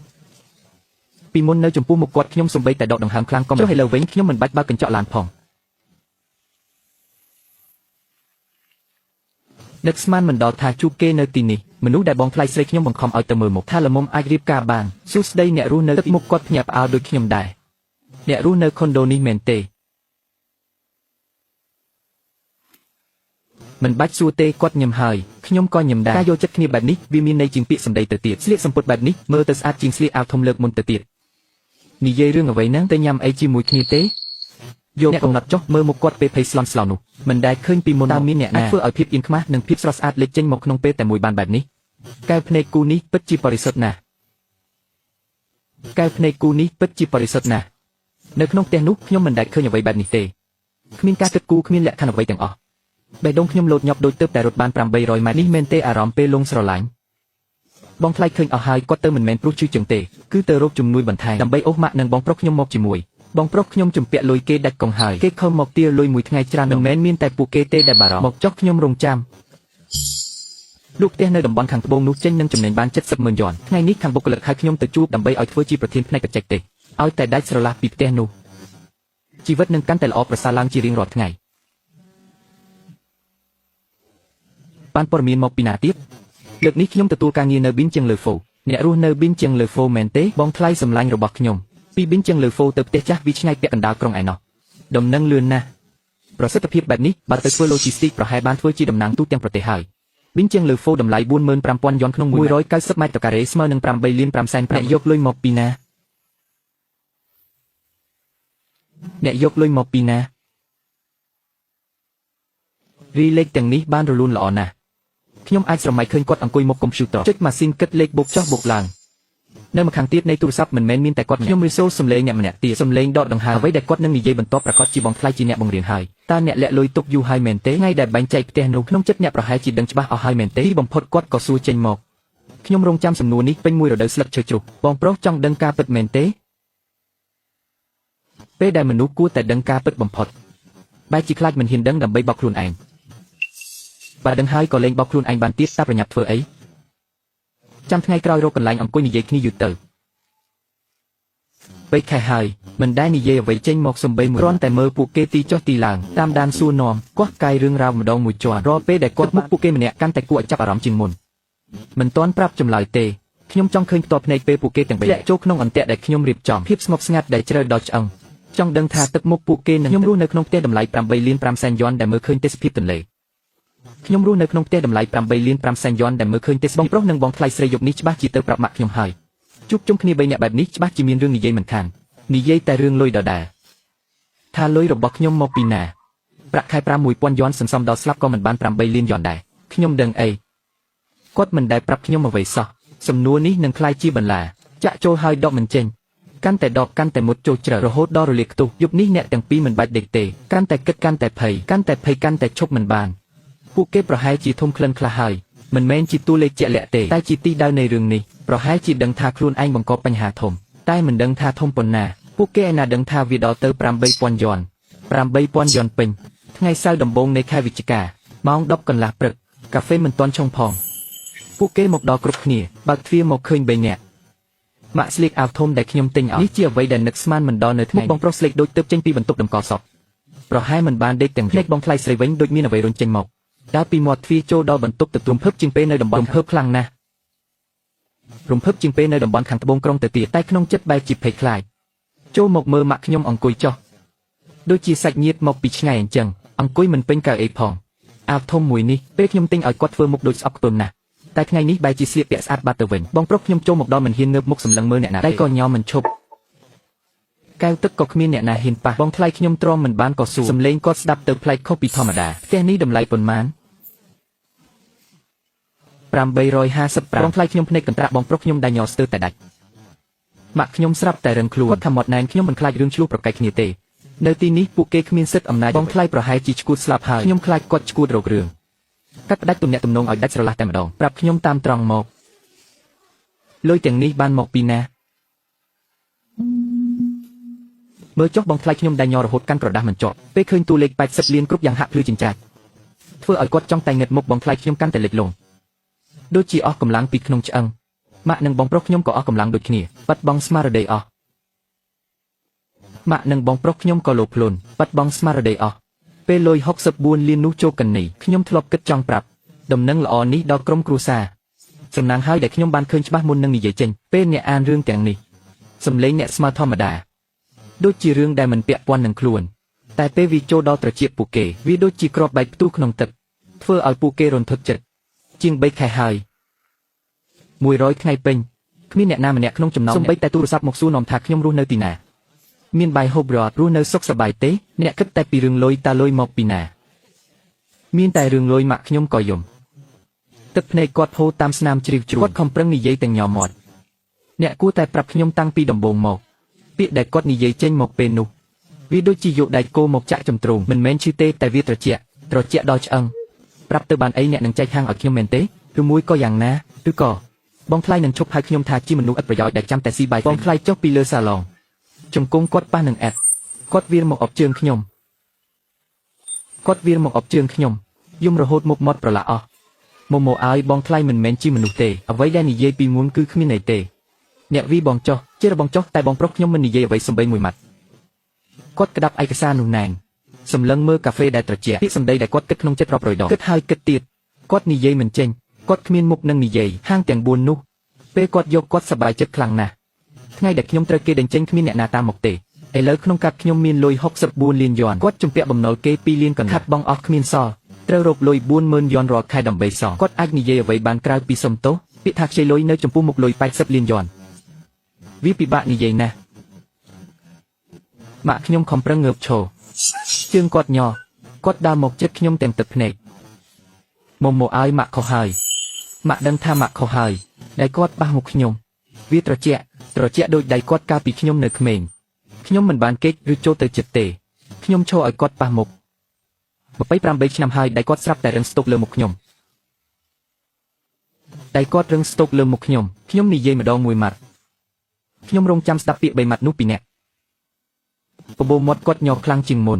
ពីមុននៅចំពោះមុខគាត់ខ្ញុំសំបីតែដកដង្ហើមខ្លាំងក៏មិនចុះឥឡូវវិញខ្ញុំមិនបាច់បើកកញ្ចក់ឡានផងនឹកស្មានមិនដល់ថាជួបគេនៅទីនេះមនុស្សដែលបងថ្លៃស្រីខ្ញុំបង្ខំឲ្យទៅមើលមុខថាល្មមអាចរៀបការបានសួស្ដីអ្នករស់នៅទឹកមុខគាត់ភ្ញាក់ផ្អើលដូចខ្ញុំដែរអ្នករស់នៅខុនដូនេះមែនទេមិនបាច់សួរទេគាត់ញឹមហើយខ្ញុំក៏ញឹមដែរការយកចិត្តគ្នាបែបនេះវាមានន័យជាងពាក្យសម្ដីទៅទៀតស្លៀកសំពត់បែបនេះមើលទៅស្អាតជាងស្លៀកអាវធំលើកមុនទៅទៀតនិយាយរឿងអ្វីហ្នឹងទៅញ៉ាំអីជាមួយគ្នាទេយកកំណត់ចុះមើលមុខគាត់ពេលភ័យស្លន់ស្លោនោះមិនដែលឃើញពីមុនតើមានអ្នកណាធ្វើឲ្យភាពអៀនខ្មាស់និងភាពស្រស់ស្អាតលេចចេញមកក្នុងពេលតែមួយបានបែបនេះកែវភ្នែកគូនេះពិតជាបរិសុទ្ធណាស់កែវភ្នែកគូនេះពិតជាបរិសុទ្ធណាស់នៅក្នុងផ្ទះនោះខ្ញុំមិនដែលឃើញអ្វីបែបនេះទេគ្មានការគិតគូរគ្មានលក្ខខណ្ឌអ្វីទាំងអស់បេះដូងខ្ញុំលោតញាប់ដូចទើបតែរត់បាន800ម៉ែត្រនេះមែនទេអារម្មណ៍ពេលលងស្រឡាញ់បងថ្លៃឃើញអស់ហើយគាត់ទៅមិនមែនព្រោះជឿជឹងទេគឺទៅរកជំនួយបន្ថែមដើម្បីអូសម៉ាក់និងបងប្រុសខ្ញុំមកជាមួយបងប្រុសខ្ញុំជំពាក់លុយគេដាច់កង់ហើយគេខំមកទារលុយមួយថ្ងៃច្រើនមិនមែនមានតែពួកគេទេដែលបារម្ភមកចុះខ្ញុំរងចាំលោកផ្ទះនៅតំបន់ខាងត្បូងនោះចេញនឹងចំណេញបាន70,000 យ៉នថ្ងៃនេះខាងបុគ្គលិកហៅខ្ញុំទៅជួបដើម្បីឲ្យធ្វើជាប្រធានផ្នែកបច្ចេកទេសឲ្យតែដាច់ស្រឡះពីផ្ទះនោះជីវិតនឹងកាន់តែល្អប្រសើរឡើងជារៀងរាល់ថ្ងៃបានព័ត៌មានមកពីណាទៀតលើកនេះខ្ញុំទទួលការងារនៅប៊ីនជាងលើហ្វូអ្នករស់នៅប៊ីនជាងលើហ្វូមែនទេបងថ្លៃសម្លាញ់របស់ខ្ញុំពីប៊ីនជាងលើហ្វូទៅផ្ទះចាស់វាឆ្ងាយពាក់កណ្ដាលក្រុងឯណោះដំណឹងលឿនណាស់ប្រសិទ្ធភាពបែបនេះបើទៅធ្វើ logistics ប្រហែលបានធ្វើជាតំណាងទូទាំងប្រទេសហើយប៊ីនជាងលើហ្វូតម្លៃ 45,000 យ៉នក្នុង190ម៉ែត្រការ៉េស្មើនឹង8លាន5សែនអ្នកយកលុយមកពីណាអ្នកយកលុយមកពីណារីលេខទាំងនេះបានរលូនល្អណាស់ខ្ញុំអាចស្រមៃឃើញគាត់អង្គុយមុខកុំព្យូទ័រចុចម៉ាស៊ីនគិតលេខបូកចុះបូកឡើងនៅម្ខាងទៀតនៃទូរស័ព្ទមិនមែនមានតែគាត់ខ្ញុំរីសូលសំឡេងអ្នកម្នាក់ទៀតសំឡេងដកដង្ហើមអ្វីដែលគាត់នឹងនិយាយបន្តប្រកាសជាបងថ្លៃជាអ្នកបង្រៀនហើយតើអ្នកលាក់លុយទុកយូរហើយមែនទេថ្ងៃដែលបែងចែកផ្ទះនោះក្នុងចិត្តអ្នកប្រហែលជាដឹងច្បាស់អស់ហើយមែនទេបំផុតគាត់ក៏សួរចេញមកខ្ញុំរងចាំសំណួរនេះពេញមួយរដូវស្លឹកឈើជ្រុះបងប្រុសចង់ដឹងការពិតមែនទេពេលដែលមនុស្សគួរតែដឹងការពិតបំផុតបែរជាខ្លាចមិនហ៊ានដឹងដើម្បីបោកខ្លួនឯងបើដឹងហើយក៏លែងបោកខ្លួនឯងបានទៀតតើប្រញាប់ធ្វើអីចាំថ្ងៃក្រោយរកកន្លែងអង្គុយនិយាយគ្នាយូរទៅពេលខែហើយមិនដែលនិយាយអ្វីចេញមកសំបីមួយគ្រាន់តែមើលពួកគេទីចុះទីឡើងតាមដានសួរនាំកោះកាយរឿងរ៉ាវម្ដងមួយជាន់រាល់ពេលដែលគាត់មុខពួកគេម្នាក់កាន់តែគួរឲ្យចាប់អារម្មណ៍ជាងមុនមិនទាន់ប្រាប់ចម្លើយទេខ្ញុំចង់ឃើញផ្ទាល់ភ្នែកពេលពួកគេទាំងពីរលាក់ចូលក្នុងអន្ទាក់ដែលខ្ញុំរៀបចំភាពស្ងប់ស្ងាត់ដែលជ្រៅដល់ឆ្អឹងចង់ដឹងថាទឹកមុខពួកគេនឹងខ្ញុំរស់នៅក្នុងផ្ទះតម្លៃ8លាន5សែនយ៉នដែលមើលឃើញទេសភាពទន្លេខ្ញុំរស់នៅក្នុងផ្ទះតម្លៃ8លាន5សែនយ៉នដែលមើលឃើញទេសបងប្រុសនិងបងថ្លៃស្រីយប់នេះច្បាស់ជាទៅប្រាប់ម៉ាក់ខ្ញុំហើយជួបជុំគ្នា3នាក់បែបនេះច្បាស់ជាមានរឿងនិយាយមិនខាននិយាយតែរឿងលុយដដែលថាលុយរបស់ខ្ញុំមកពីណាប្រាក់ខែ 6,000 យ៉នសន្សំដល់ស្លាប់ក៏មិនបាន8លានយ៉នដែរខ្ញុំដឹងអីគាត់មិនដែលប្រាប់ខ្ញុំអ្វីសោះសំណួរនេះនឹងคล้ายជាបន្លាចាក់ចូលហើយដកមិនចេញកាន់តែដកកាន់តែមុតចូលជ្រៅរហូតដល់រលាកខ្ទុះយប់នេះអ្នកទាំងពីរមិនបាច់ដេកទេកាន់តែគិតកាន់តែភ័យកាន់តែឈប់មិនបានពួកគេប្រហែលជាធំក្លិនខ្លះហើយមិនមែនជាតួលេខជាក់លាក់ទេតែជាទីដៅនៃរឿងនេះប្រហែលជាដឹងថាខ្លួនឯងបង្កបញ្ហាធំតែមិនដឹងថាធំប៉ុណ្ណាពួកគេឯណាដឹងថាវាដល់ទៅ 8,000 យ៉នពេញថ្ងៃសៅរ៍ដំបូងនៃខែវិច្ឆិកាម៉ោង 10 កន្លះព្រឹក កាហ្វេមិនទាន់ឆុងផងពួកគេមកដល់គ្រប់គ្នាបើកទ្វារមកឃើញ3នាក់ម៉ាក់ស្លៀកអាវធំដែលខ្ញុំទិញឲ្យនេះជាអ្វីដែលនឹកស្មានមិនដល់នៅថ្ងៃបងប្រុសស្លេកដូចទើបចេញពីបន្ទប់តម្កល់សពប្រហែលមិនបានដេកទាំងភ្នែកបងថ្លៃស្រីវិញដូចមានអ្វីរុញចេញមកដើរពីមាត់ទ្វារចូលដល់បន្ទប់ទទួលរំភើបជាងពេលនៅតំបន់រំភើបខ្លាំងណាស់រំភើបជាងពេលនៅតំបន់ខាងត្បូងក្រុងទៅទៀតតែក្នុងចិត្តបែបជាភ័យខ្លាចចូលមកមើលម៉ាក់ខ្ញុំអង្គុយចុះដូចជាសាច់ញាតិមកពីឆ្ងាយអញ្ចឹងអង្គុយមិនពេញកៅអីផងអាវធំមួយនេះពេលខ្ញុំទិញឲ្យគាត់ធ្វើមុខដូចស្អប់ខ្ទន់ណាស់តែថ្ងៃនេះបែរជាស្លៀកពាក់ស្អាតបាត់ទៅវិញបងប្រុសខ្ញុំចូលមកដល់មិនហ៊ានងើបមុខសម្លឹងមើលអ្នកណាតែក៏ញោមមិនឈប់កែវទឹកក៏គ្មានអ្នកណាហ៊ានប៉ះបងថ្លៃខ្ញុំទ្រាំមិនបានក៏សួរសំឡេងគាត់ស្ដាប់ទៅប្លែកខុសពីធម្មតាផ្ទះនេះតម្លៃប៉ុន្មាន850បងថ្លៃខ្ញុំភ្នែកកន្ត្រាក់បងប្រុសខ្ញុំដែលញ័រស្ទើរតែដាច់ម៉ាក់ខ្ញុំស្រាប់តែរឹងខ្លួនគាត់ថាមាត់ណែនខ្ញុំមិនខ្លាចរឿងឆ្លោះប្រកែកគ្នាទេនៅទីនេះពួកគេគ្មានសិទ្ធិអំណាចបងថ្លៃប្រហែលជាឈួតស្លាប់ហើយខ្ញុំខ្លាចគាត់ឈួតរករឿងកាត់ផ្ដាច់ទំនាក់ទំនងឲ្យដាច់ស្រឡះតែម្ដងប្រាប់ខ្ញុំតាមត្រង់មកលុយទាំងនេះបានមកពីណាមើលចុះបងថ្លៃខ្ញុំដែលញ័ររហូតកាន់ក្រដាស់មិនជាប់ពេលឃើញតួលេខ80លានគ្រប់យ៉ាងហាក់ភ្លឺចិញ្ចាចធ្វើឲ្យគាត់ចង់តែងឹតមុខបងថ្លៃខ្ញុំកាន់តែលិចលង់ដូចជាអស់កម្លាំងពីក្នុងឆ្អឹងម៉ាក់និងបងប្រុសខ្ញុំក៏អស់កម្លាំងដូចគ្នាបាត់បង់ស្មារតីអស់ម៉ាក់និងបងប្រុសខ្ញុំក៏លោភលន់បាត់បង់ស្មារតីអស់ពេលលុយ64លាននោះចូលកន្នីខ្ញុំធ្លាប់គិតចង់ប្រាប់ដំណឹងល្អនេះដល់ក្រុមគ្រួសារសំណាងហើយដែលខ្ញុំបានឃើញច្បាស់មុននឹងនិយាយចេញពេលអ្នកអានរឿងទាំងនេះសំឡេងអ្នកស្មើធម្មតាដូចជារឿងដែលមិនពាក់ព័ន្ធនឹងខ្លួនតែពេលវាចូលដល់ត្រចៀកពួកគេវាដូចជាគ្រាប់បែកផ្ទុះក្នុងទឹកធ្វើឲ្យពួកគេរន្ធត់ចិត្តជាង3ខែហើយ100ថ្ងៃពេញគ្មានអ្នកណាម្នាក់ក្នុងចំណោមសូម្បីតែទូរស័ព្ទមកសួរនាំថាខ្ញុំរស់នៅទីណាមានបាយហូបរត់រស់នៅសុខសប្បាយទេអ្នកគិតតែពីរឿងលុយតើលុយមកពីណាមានតែរឿងលុយម៉ាក់ខ្ញុំក៏យំទឹកភ្នែកគាត់ហូរតាមស្នាមជ្រីវជ្រួញគាត់ខំប្រឹងនិយាយទាំងញ័រមាត់អ្នកគួរតែប្រាប់ខ្ញុំតាំងពីដំបូងមកពាក្យដែលគាត់និយាយចេញមកពេលនោះវាដូចជាយកដៃគោមកចាក់ជំទ្រូងមិនមែនឈឺទេតែវាត្រជាក់ដល់ឆ្អឹងប្រាប់ទៅបានអីអ្នកនឹងចែកហាងឲ្យខ្ញុំមែនទេឬមួយក៏យ៉ាងណាឬក៏បងថ្លៃនឹងឈប់ហៅខ្ញុំថាជាមនុស្សឥតប្រយោជន៍ដែលចាំតែស៊ីបាយបងថ្លៃចុះពីលើសាឡុងជង្គង់គាត់ប៉ះនឹងអែតគាត់វាមកអបជើងខ្ញុំយំរហូតមុខមាត់ប្រឡាក់អស់មកឲ្យបងថ្លៃមិនមែនជាមនុស្សទេអ្វីដែលនិយាយពីមុនគឺគ្មានន័យទេអ្នកវីបងចុះជារបស់ចុះតែបងប្រុសខ្ញុំមិននិយាយអ្វីសំបីមួយម៉ាត់គាត់ក្តាប់ឯកសារនោះណែនសម្លឹងមើលកាហ្វេដែលត្រជាក់ពាក្យសម្ដីដែលគាត់គិតក្នុងចិត្តរាប់រយដងគិតហើយគិតទៀតគាត់និយាយមិនចេញគាត់គ្មានមុខនឹងនិយាយហាងទាំង4នោះពេលគាត់យកគាត់សប្បាយចិត្តខ្លាំងណាស់ថ្ងៃដែលខ្ញុំត្រូវគេដេញចេញគ្មានអ្នកណាតាមមកទេឥឡូវក្នុងកាប់ខ្ញុំមានលុយ64លានយន់គាត់ជំពាក់បំណុលគេ2លានកន្លះខាត់បងអស់គ្មានសល់ត្រូវរកលុយ40000យន់រាល់ខែដើម្បីសងគាត់អាចនិយាយអ្វីបានក្រៅពីសុំទោសពាក្យថាខ្ចីលុយនៅចំពោះមុខលុយ80លានយន់វាពិបាកនិយាយណាស់ម៉ាក់ខ្ញុំខំប្រឹងងើបឈរជើងគាត់ញ័រគាត់ដើរមកជិតខ្ញុំទាំងទឹកភ្នែកមកឲ្យម៉ាក់ខុសហើយម៉ាក់ដឹងថាម៉ាក់ខុសហើយដែលគាត់បះមុខខ្ញុំវាត្រជាក់ដូចដៃគាត់កាលពីខ្ញុំនៅក្មេងខ្ញុំមិនបានគេចឬចូលទៅចិត្តទេខ្ញុំឈរឲ្យគាត់ប៉ះមុខ28ឆ្នាំហើយដៃគាត់ស្រាប់តែរឹងស្ទុកលើមុខខ្ញុំខ្ញុំនិយាយម្ដងមួយម៉ាត់ខ្ញុំរងចាំស្ដាប់ពាក្យ3ម៉ាត់នោះពីអ្នកបបោមាត់គាត់ញ័រខ្លាំងជាងមុន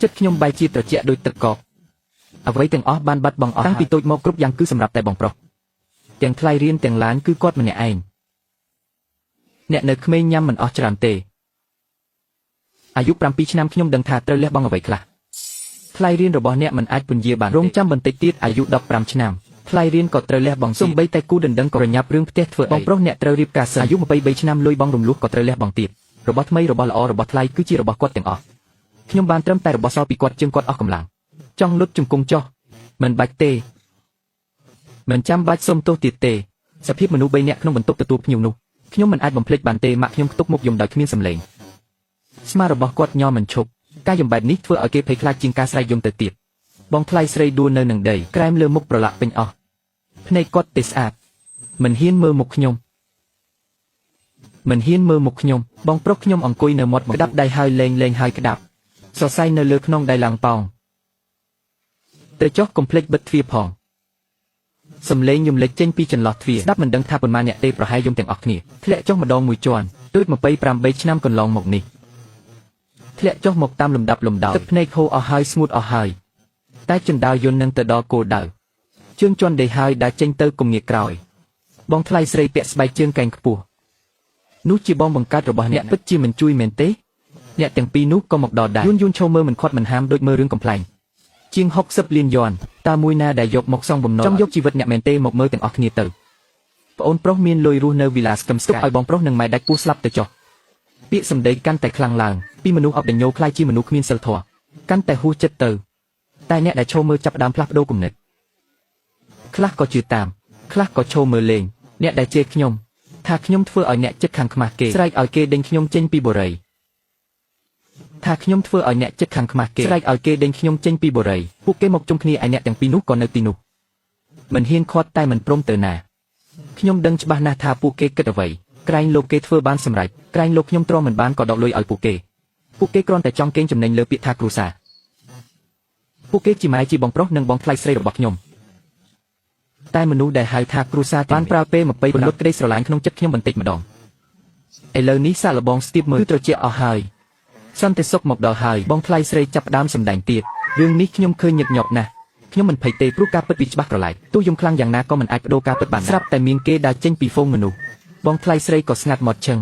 ចិត្តខ្ញុំបែរជាត្រជាក់ដូចទឹកកកអ្វីទាំងអស់បានបាត់បង់អស់តាំងពីតូចមកគ្រប់យ៉ាងគឺសម្រាប់តែបងប្រុសទាំងថ្លៃរៀនទាំងឡានគឺគាត់ម្នាក់ឯងអ្នកនៅក្មេងញ៉ាំមិនអស់ច្រើនទេអាយុ7ឆ្នាំខ្ញុំដឹងថាត្រូវលះបង់អ្វីខ្លះថ្លៃរៀនរបស់អ្នកមិនអាចពន្យាបានរងចាំបន្តិចទៀតអាយុ15ឆ្នាំថ្លៃរៀនក៏ត្រូវលះបង់សូម្បីតែគូដណ្ដឹងក៏ប្រញាប់រឿងផ្ទះធ្វើបងប្រុសអ្នកត្រូវរៀបការសិនអាយុ23ឆ្នាំលុយបងរំលោះក៏ត្រូវលះបង់ទៀតរបស់ថ្មីរបស់ល្អរបស់ថ្លៃគឺជារបស់គាត់ទាំងអស់ខ្ញុំបានត្រឹមតែរបស់សល់ពីគាត់ជើងគាត់អស់កម្លាំងចង់លុតជង្គង់ចុះមិនបាច់ទេមិនចាំបាច់សុំទោសទៀតទេសភាពមនុស្ស3នាក់ក្នុងបន្ទប់ទទួលភ្ញៀវនោះខ្ញុំមិនអាចបំភ្លេចបានទេម៉ាក់ខ្ញុំខ្ទប់មុខយំដោយគ្មានសម្លេងស្មារបស់គាត់ញ័រមិនឈប់ការយំបែបនេះធ្វើឲ្យគេភ័យខ្លាចជាងការស្រែកយំទៅទៀតបងថ្លៃស្រីដួលនៅនឹងដីក្រែមលើមុខប្រឡាក់ពេញអស់ភ្នែកគាត់ទេស្អាតមិនហ៊ានមើលមុខខ្ញុំបងប្រុសខ្ញុំអង្គុយនៅមាត់ក្តាប់ដៃហើយលេងហើយក្តាប់សរសៃនៅលើខ្នងដៃឡើងប៉ោងទៅចុះកុំភ្លេចបិទទ្វារផងសំឡេងយំលេចចេញពីចន្លោះទ្វារស្ដាប់មិនដឹងថាប៉ុន្មានអ្នកទេប្រហែលយំទាំងអស់គ្នាធ្លាក់ចុះម្ដងមួយជាន់ដូច28ឆ្នាំកន្លងមកនេះធ្លាក់ចុះមកតាមលំដាប់ទឹកភ្នែកហូរអស់ហើយស្ងួតអស់ហើយតែជណ្ដើរយន្តនឹងទៅដល់គោលដៅ ជើងជន់ដេកហើយដើរចេញទៅគំងាកក្រោយបងថ្លៃស្រីពាក់ស្បែកជើងកែងខ្ពស់នោះជាបងបង្កើតរបស់អ្នកពិតជាមិនជួយមែនទេអ្នកទាំងពីរនោះក៏មកដល់ដែរយួនឈោមើលមិនខាត់មិនហាមដូចមើលរឿងកំ pl ែងជាង60លានយន់តើមួយណាដែលយកមកសងបំណុលចង់យកជីវិតអ្នកមែនទេមកមើលទាំងអស់គ្នាទៅប្អូនប្រុសមានលុយរស់នៅវីឡាស្កឹមស្ទុកឲ្យបងប្រុសនិងម៉ែដាច់ពោះស្លាប់ទៅចុះពាក្យសម្ដីកាន់តែខ្លាំងឡើងពីមនុស្សអបដញ្ញោខ្លាចជាមនុស្សគ្មានសិលធម៌កាន់តែហួសចិត្តទៅតែអ្នកដែលឈោមើលចាប់ដើមផ្លាស់ប្ដូរគំនិតខ្លះក៏ជឿតាមខ្លះក៏ឈោមើលលេងអ្នកដែលជេរខ្ញុំថាខ្ញុំធ្វើឲ្យអ្នកចិត្តខាងខ្មាស់គេស្រែកឲ្យគេដេញខ្ញុំចេញពីបុរីថាខ្ញុំធ្វើឲ្យអ្នកចិត្តខាងខ្មាស់គេស្រែកឲ្យគេដេញខ្ញុំចេញពីបុរីពួកគេមកជុំគ្នាឯអ្នកទាំងពីរនោះក៏នៅទីនោះមិនហ៊ានខាត់តែមិនព្រមទៅណាខ្ញុំដឹងច្បាស់ណាស់ថាពួកគេគិតអ្វីក្រែងលោកគេធ្វើបានសម្រេចក្រែងលោកខ្ញុំទ្រាំមិនបានក៏ដកលុយឲ្យពួកគេគ្រាន់តែចង់កេងចំណេញលើពាក្យថាគ្រួសារពួកគេជាម៉ែជាបងប្រុសនិងបងថ្លៃស្រីរបស់ខ្ញុំតែមនុស្សដែលហៅថាគ្រួសារបានប្រើពេល20ពលុតក្តីស្រឡាញ់ក្នុងចិត្តខ្ញុំបន្តិចម្ដងឥឡូវនេះសាកល្បងស្ទាបមើលគឺត្រជាក់អស់ហើយសន្តិសុខមកដល់ហើយបងថ្លៃស្រីចាប់ផ្ដើមសម្ដែងទៀតរឿងនេះខ្ញុំឃើញញឹកញាប់ណាស់ខ្ញុំមិនភ័យទេព្រោះការពិតវាច្បាស់ក្រឡែកទោះយំខ្លាំងយ៉ាងណាក៏មិនអាចបដូរការពិតបានស្រាប់តែមានគេដើរចេញពីហ្វូងមនុស្សបងថ្លៃស្រីក៏ស្ងាត់មកឈឹង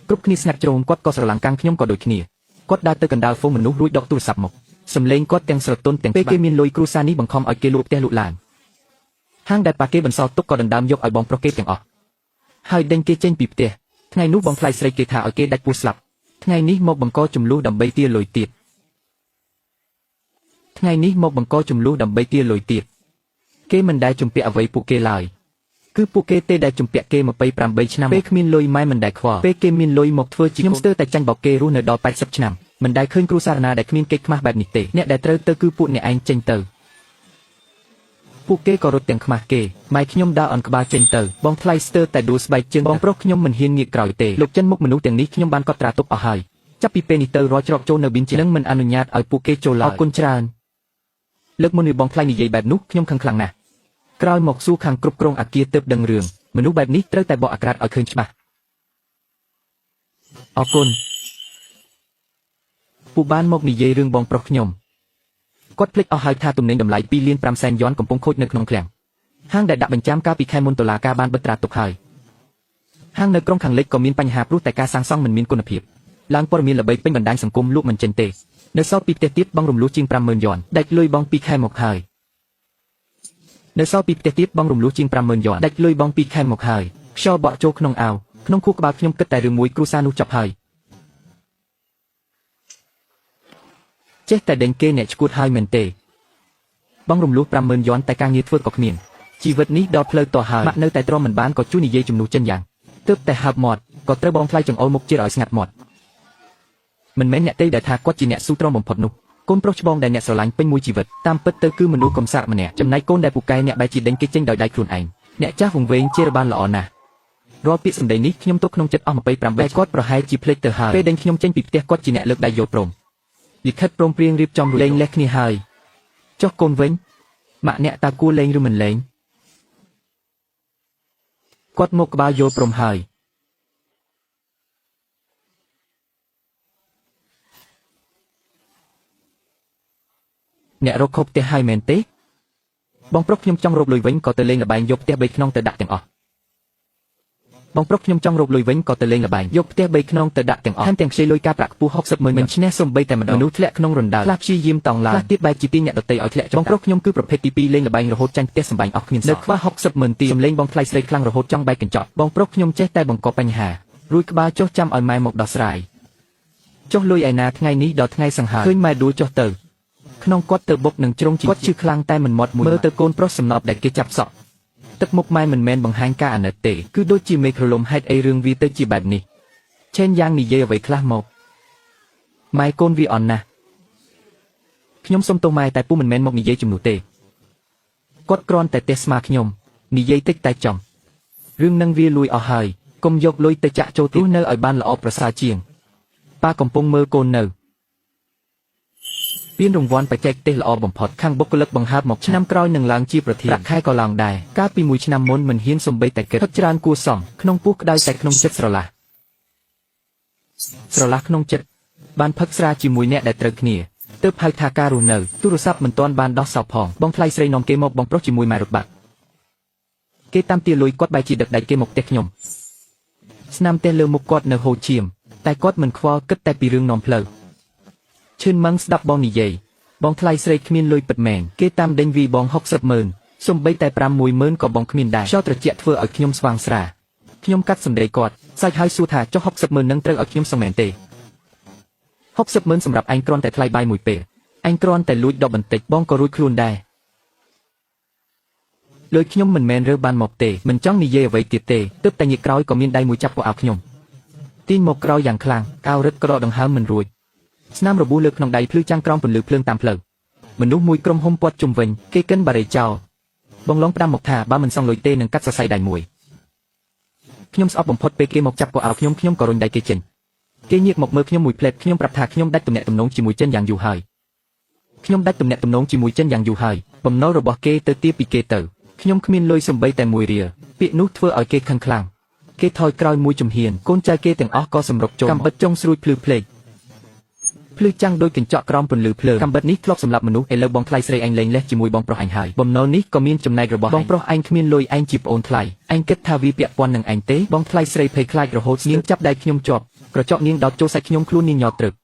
គ្រប់គ្នាស្ងាត់ជ្រងគាត់ក៏ស្រឡាំងកាំងខ្ញុំក៏ដូចគ្នាគាត់ដើរទៅកណ្ដាលហ្វូងមនុស្សរួចដកទូរស័ព្ទមកសំឡេងគាត់ទាំងស្រទន់ទាំងពេលគេមានលុយគ្រួសារនេះបង្ខំឲ្យគេលក់ផ្ទះលក់ឡានហាងដែលប៉ាគេបន្សល់ទុកក៏ដណ្ដើមយកឲ្យបងប្រុសគេទាំងអស់ហើយដេញគេចេញពីផ្ទះថ្ងៃនោះបងថ្លៃស្រីគេថាឲ្យគេដាច់ពោះស្លាប់ថ្ងៃនេះមកបង្កចំនួនដើម្បីទារលុយទៀតគេមិនដែលជំពាក់អ្វីពួកគេឡើយគឺពួកគេទេដែលជំពាក់គេ28ឆ្នាំពេលគ្មានលុយម៉ែមិនដែលខ្វល់ពេលគេមានលុយមកធ្វើជាខ្ញុំស្ទើរតែចាញ់បោកគេរស់នៅដល់80ឆ្នាំមិនដែលឃើញគ្រួសារណាដែលគ្មានកិច្ចខ្មាស់បែបនេះទេអ្នកដែលត្រូវទៅគឺពួកអ្នកឯងចេញទៅពួកគេក៏រត់ទាំងខ្មាស់គេម៉ែខ្ញុំដើរអន់ក្បាលចេញទៅបងថ្លៃស្ទើរតែដួលស្បែកជើងបងប្រុសខ្ញុំមិនហ៊ានងាកក្រោយទេលោកចិនមុខមនុស្សទាំងនេះខ្ញុំបានកត់ត្រាទុកអស់ហើយចាប់ពីពេលនេះទៅរាល់ច្រកចូលនៅប៊ីនជានឹងមិនអនុញ្ញាតឲ្យពួកគេចូលឡើយអរគុណច្រើនលើកមុននេះបងថ្លៃនិយាយបែបនោះខ្ញុំខឹងខ្លាំងណាស់ក្រោយមកសួរខាងគ្រប់គ្រងអគារទើបដឹងរឿងមនុស្សបែបនេះត្រូវតែបកអាក្រាតឲ្យឃើញច្បាស់អរគុណពូបានមកនិយាយរឿងបងប្រុសខ្ញុំគាត់ភ្លេចអស់ហើយថាទំនិញតម្លៃ2លាន5សែនយ៉នកំពុងខូចនៅក្នុងឃ្លាំងហាងដែលដាក់បញ្ចាំកាលពីខែមុនតុលាការបានបិទត្រាទុកហើយហាងនៅក្រុងខាងលិចក៏មានបញ្ហាព្រោះតែការសាងសង់មិនមានគុណភាពឡើងព័ត៌មានល្បីពេញបណ្ដាញសង្គមលក់មិនចេញទេនៅសល់ពីផ្ទះទៀតបងរំលោះជាង50,000យ៉នដាច់លុយបង2ខែមកហើយខ្យល់បក់ចូលក្នុងអាវក្នុងខួរក្បាលខ្ញុំគិតតែរឿងមួយគ្រួសារនោះចប់ហើយចេះតែដេញគេអ្នកឈួតហើយមែនទេបងរំលោះ50,000យ៉នតែការងារធ្វើក៏គ្មានជីវិតនេះដល់ផ្លូវតហើយម៉ាក់នៅតែទ្រាំមិនបានក៏ជួយនិយាយជំនួសចិនយ៉ាងទើបតែហើបមាត់ក៏ត្រូវបងថ្លៃចង្អុលមុខជិះឲ្យស្ងាត់មាត់មិនមែនអ្នកទេដែលថាគាត់ជាអ្នកស៊ូទ្រាំបំផុតនោះកូនប្រុសច្បងដែលអ្នកស្រឡាញ់ពេញមួយជីវិតតាមពិតទៅគឺមនុស្សកំសាកម្នាក់ចំណែកកូនដែលពូកែអ្នកបែរជាដេញគេចេញដោយដៃខ្លួនឯងអ្នកចាស់វង្វេងជេរបានល្អណាស់រាល់ពាក្យសម្ដីនេះខ្ញុំទុកក្នុងចិត្តអស់28គាត់ប្រហែលជាភ្លេចទៅហើយពេលដេញខ្ញុំចេញពីផ្ទះគាត់ជាអ្នកលើកដៃយល់ព្រមលិខិតព្រមព្រៀងរៀបចំលេងលេះគ្នាហើយចុះកូនវិញម៉ាក់អ្នកតើគួរលេងឬមិនលេងគាត់មកក្បាលយល់ព្រមហើយអ្នករកខុសផ្ទះហើយមែនទេបងប្រុសខ្ញុំចង់រកលុយវិញក៏ទៅលេងល្បែងយកផ្ទះ3ខ្នងទៅដាក់ទាំងអស់ថែមទាំងខ្ចីលុយការប្រាក់ខ្ពស់60,000មិនឈ្នះសំបីតែម្ដងមនុស្សធ្លាក់ក្នុងរណ្ដៅខ្លះព្យាយាមតង់ឡើងខ្លះទៀតបែរជាទាញអ្នកដទៃឲ្យធ្លាក់បងប្រុសខ្ញុំគឺប្រភេទទី2លេងល្បែងរហូតចាញ់ផ្ទះសម្បែងអស់គ្មានសល់នៅខ្វះ60,000ទៀតសំលេងបងថ្លៃស្រីខ្លាំងរហូតចង់បែកកញ្ចក់បងប្រុសខ្ញុំចេះតែបង្កបញ្ហារួចក្បាលចុះចាំឲ្យម៉ែមកដោះស្រាយចុះលុយឯណាថ្ងៃនេះដល់ថ្ងៃសង្ហាឃើញម៉ែដួលចុះទៅក្នុងគាត់ទៅបុកនឹងជ្រុងជីគាត់ឈឺខ្លាំងតែមិនមាត់មួយមើលទៅកូនប្រុសសំណប់ដែលគេចាប់សក់ទឹកមុខម៉ែមិនមែនបង្ហាញការអាណិតទេគឺដូចជាមេឃរលំហេតុអីរឿងវាទៅជាបែបនេះឆេនយ៉ាងនិយាយអ្វីខ្លះមកម៉ែកូនវាអន់ណាស់ខ្ញុំសុំទោសម៉ែតែពូមិនមែនមកនិយាយជំនួសទេគាត់គ្រាន់តែទះស្មាខ្ញុំនិយាយតិចតែចំរឿងនឹងវាលួយអស់ហើយកុំយកលុយទៅចាក់ចូលទូនៅឲ្យបានល្អប្រសើរជាងប៉ាកំពុងមើលកូននៅពានរង្វាន់បច្ចេកទេសល្អបំផុតខាងបុគ្គលិកបង្ហើបមកឆ្នាំក្រោយនឹងឡើងជាប្រធានប្រាក់ខែក៏ឡើងដែរកាលពី1ឆ្នាំមុនមិនហ៊ានសំបីតែគិតច្រើនគួរសមក្នុងពោះក្តៅតែក្នុងចិត្តស្រឡះក្នុងចិត្តបានផឹកស្រាជាមួយអ្នកដែលត្រូវគ្នា ទើបហៅថាការរស់នៅទូរស័ព្ទមិនទាន់បានដោះសោផងបងថ្លៃស្រីនាំគេមកបងប្រុសជាមួយម៉ែរត់បាត់គេតាមទាលុយគាត់បែរជាដឹកដៃគេមកផ្ទះខ្ញុំស្នាមផ្ទះលើមុខគាត់នៅហូរឈាមតែគាត់មិនខ្វល់គិតតែពីរឿងនាំផ្លូវឈឿនម៉ឹងស្ដាប់បងនិយាយបងថ្លៃស្រីគ្មានលុយពិតមែនគេតាមដេញវីបង600000សំបីតែ510,000ក៏បងគ្មានដែរខ្យល់ត្រជាក់ធ្វើឲ្យខ្ញុំស្វាងស្រាខ្ញុំកាត់សម្ដីគាត់សាច់ហើយសួរថាចុះ60,000នឹងត្រូវឲ្យខ្ញុំសងមែនទេ60,000សម្រាប់ឯងគ្រាន់តែថ្លៃបាយមួយពេលឯងគ្រាន់តែលួចដកបន្តិចបងក៏រួចខ្លួនដែរលុយខ្ញុំមិនមែនរើបានមកទេមិនចង់និយាយអ្វីទៀតទេទើបតែងាកក្រោយក៏មានដៃមួយចាប់ពោះអោបខ្ញុំទាញមកក្រោយយ៉ាងខ្លាំងកៅរឹតក្រដង្ហើមមិនរួចស្នាមរបួសលើក្នុងដៃភ្លឺចាំងក្រោមពន្លឺភ្លើងតាមផ្លូវមនុស្សមួយក្រុមហ៊ុំព័ទ្ធជុំវិញគេកិនបារីចោលបងឡងផ្ដាំមកថាបើមិនសងលុយទេនឹងកាត់សរសៃដៃមួយខ្ញុំស្អប់បំផុតពេលគេមកចាប់ពោះអោបខ្ញុំក៏រុញដៃគេចេញគេញៀកមកមើលខ្ញុំមួយផ្លែតខ្ញុំប្រាប់ថាខ្ញុំដាច់ទំនាក់ទំនងជាមួយចិនយ៉ាងយូរហើយខ្ញុំដាច់ទំនាក់ទំនងជាមួយចិនយ៉ាងយូរហើយបំណុលរបស់គេទៅទាបពីគេទៅខ្ញុំគ្មានលុយសំបីតែមួយរៀលពាក្យនោះធ្វើឲ្យគេខឹងខ្លាំងគេថយក្រោយមួយជំហានកូនចៅគេទាំងអស់ក៏សម្រុកចូលកាំបិតចុងស្រួយភ្លឺភ្លេកភ្លឺចាំងដូចកញ្ចក់ក្រោមពន្លឺភ្លើងកាំបិតនេះធ្លាប់សម្រាប់មនុស្សឥឡូវបងថ្លៃស្រីឯងលែងលេះជាមួយបងប្រុសឯងហើយបំណុលនេះក៏មានចំណែករបស់បងប្រុសឯងគ្មានលុយឯងជាប្អូនថ្លៃឯងគិតថាវាពាក់ព័ន្ធនឹងឯងទេបងថ្លៃស្រីភ័យខ្លាចរហូតនាងចាប់ដៃខ្ញុំជាប់ក្រចកនាងដោតចូលសាច់ខ្ញុំខ្លួននាងញ័រត្រឹក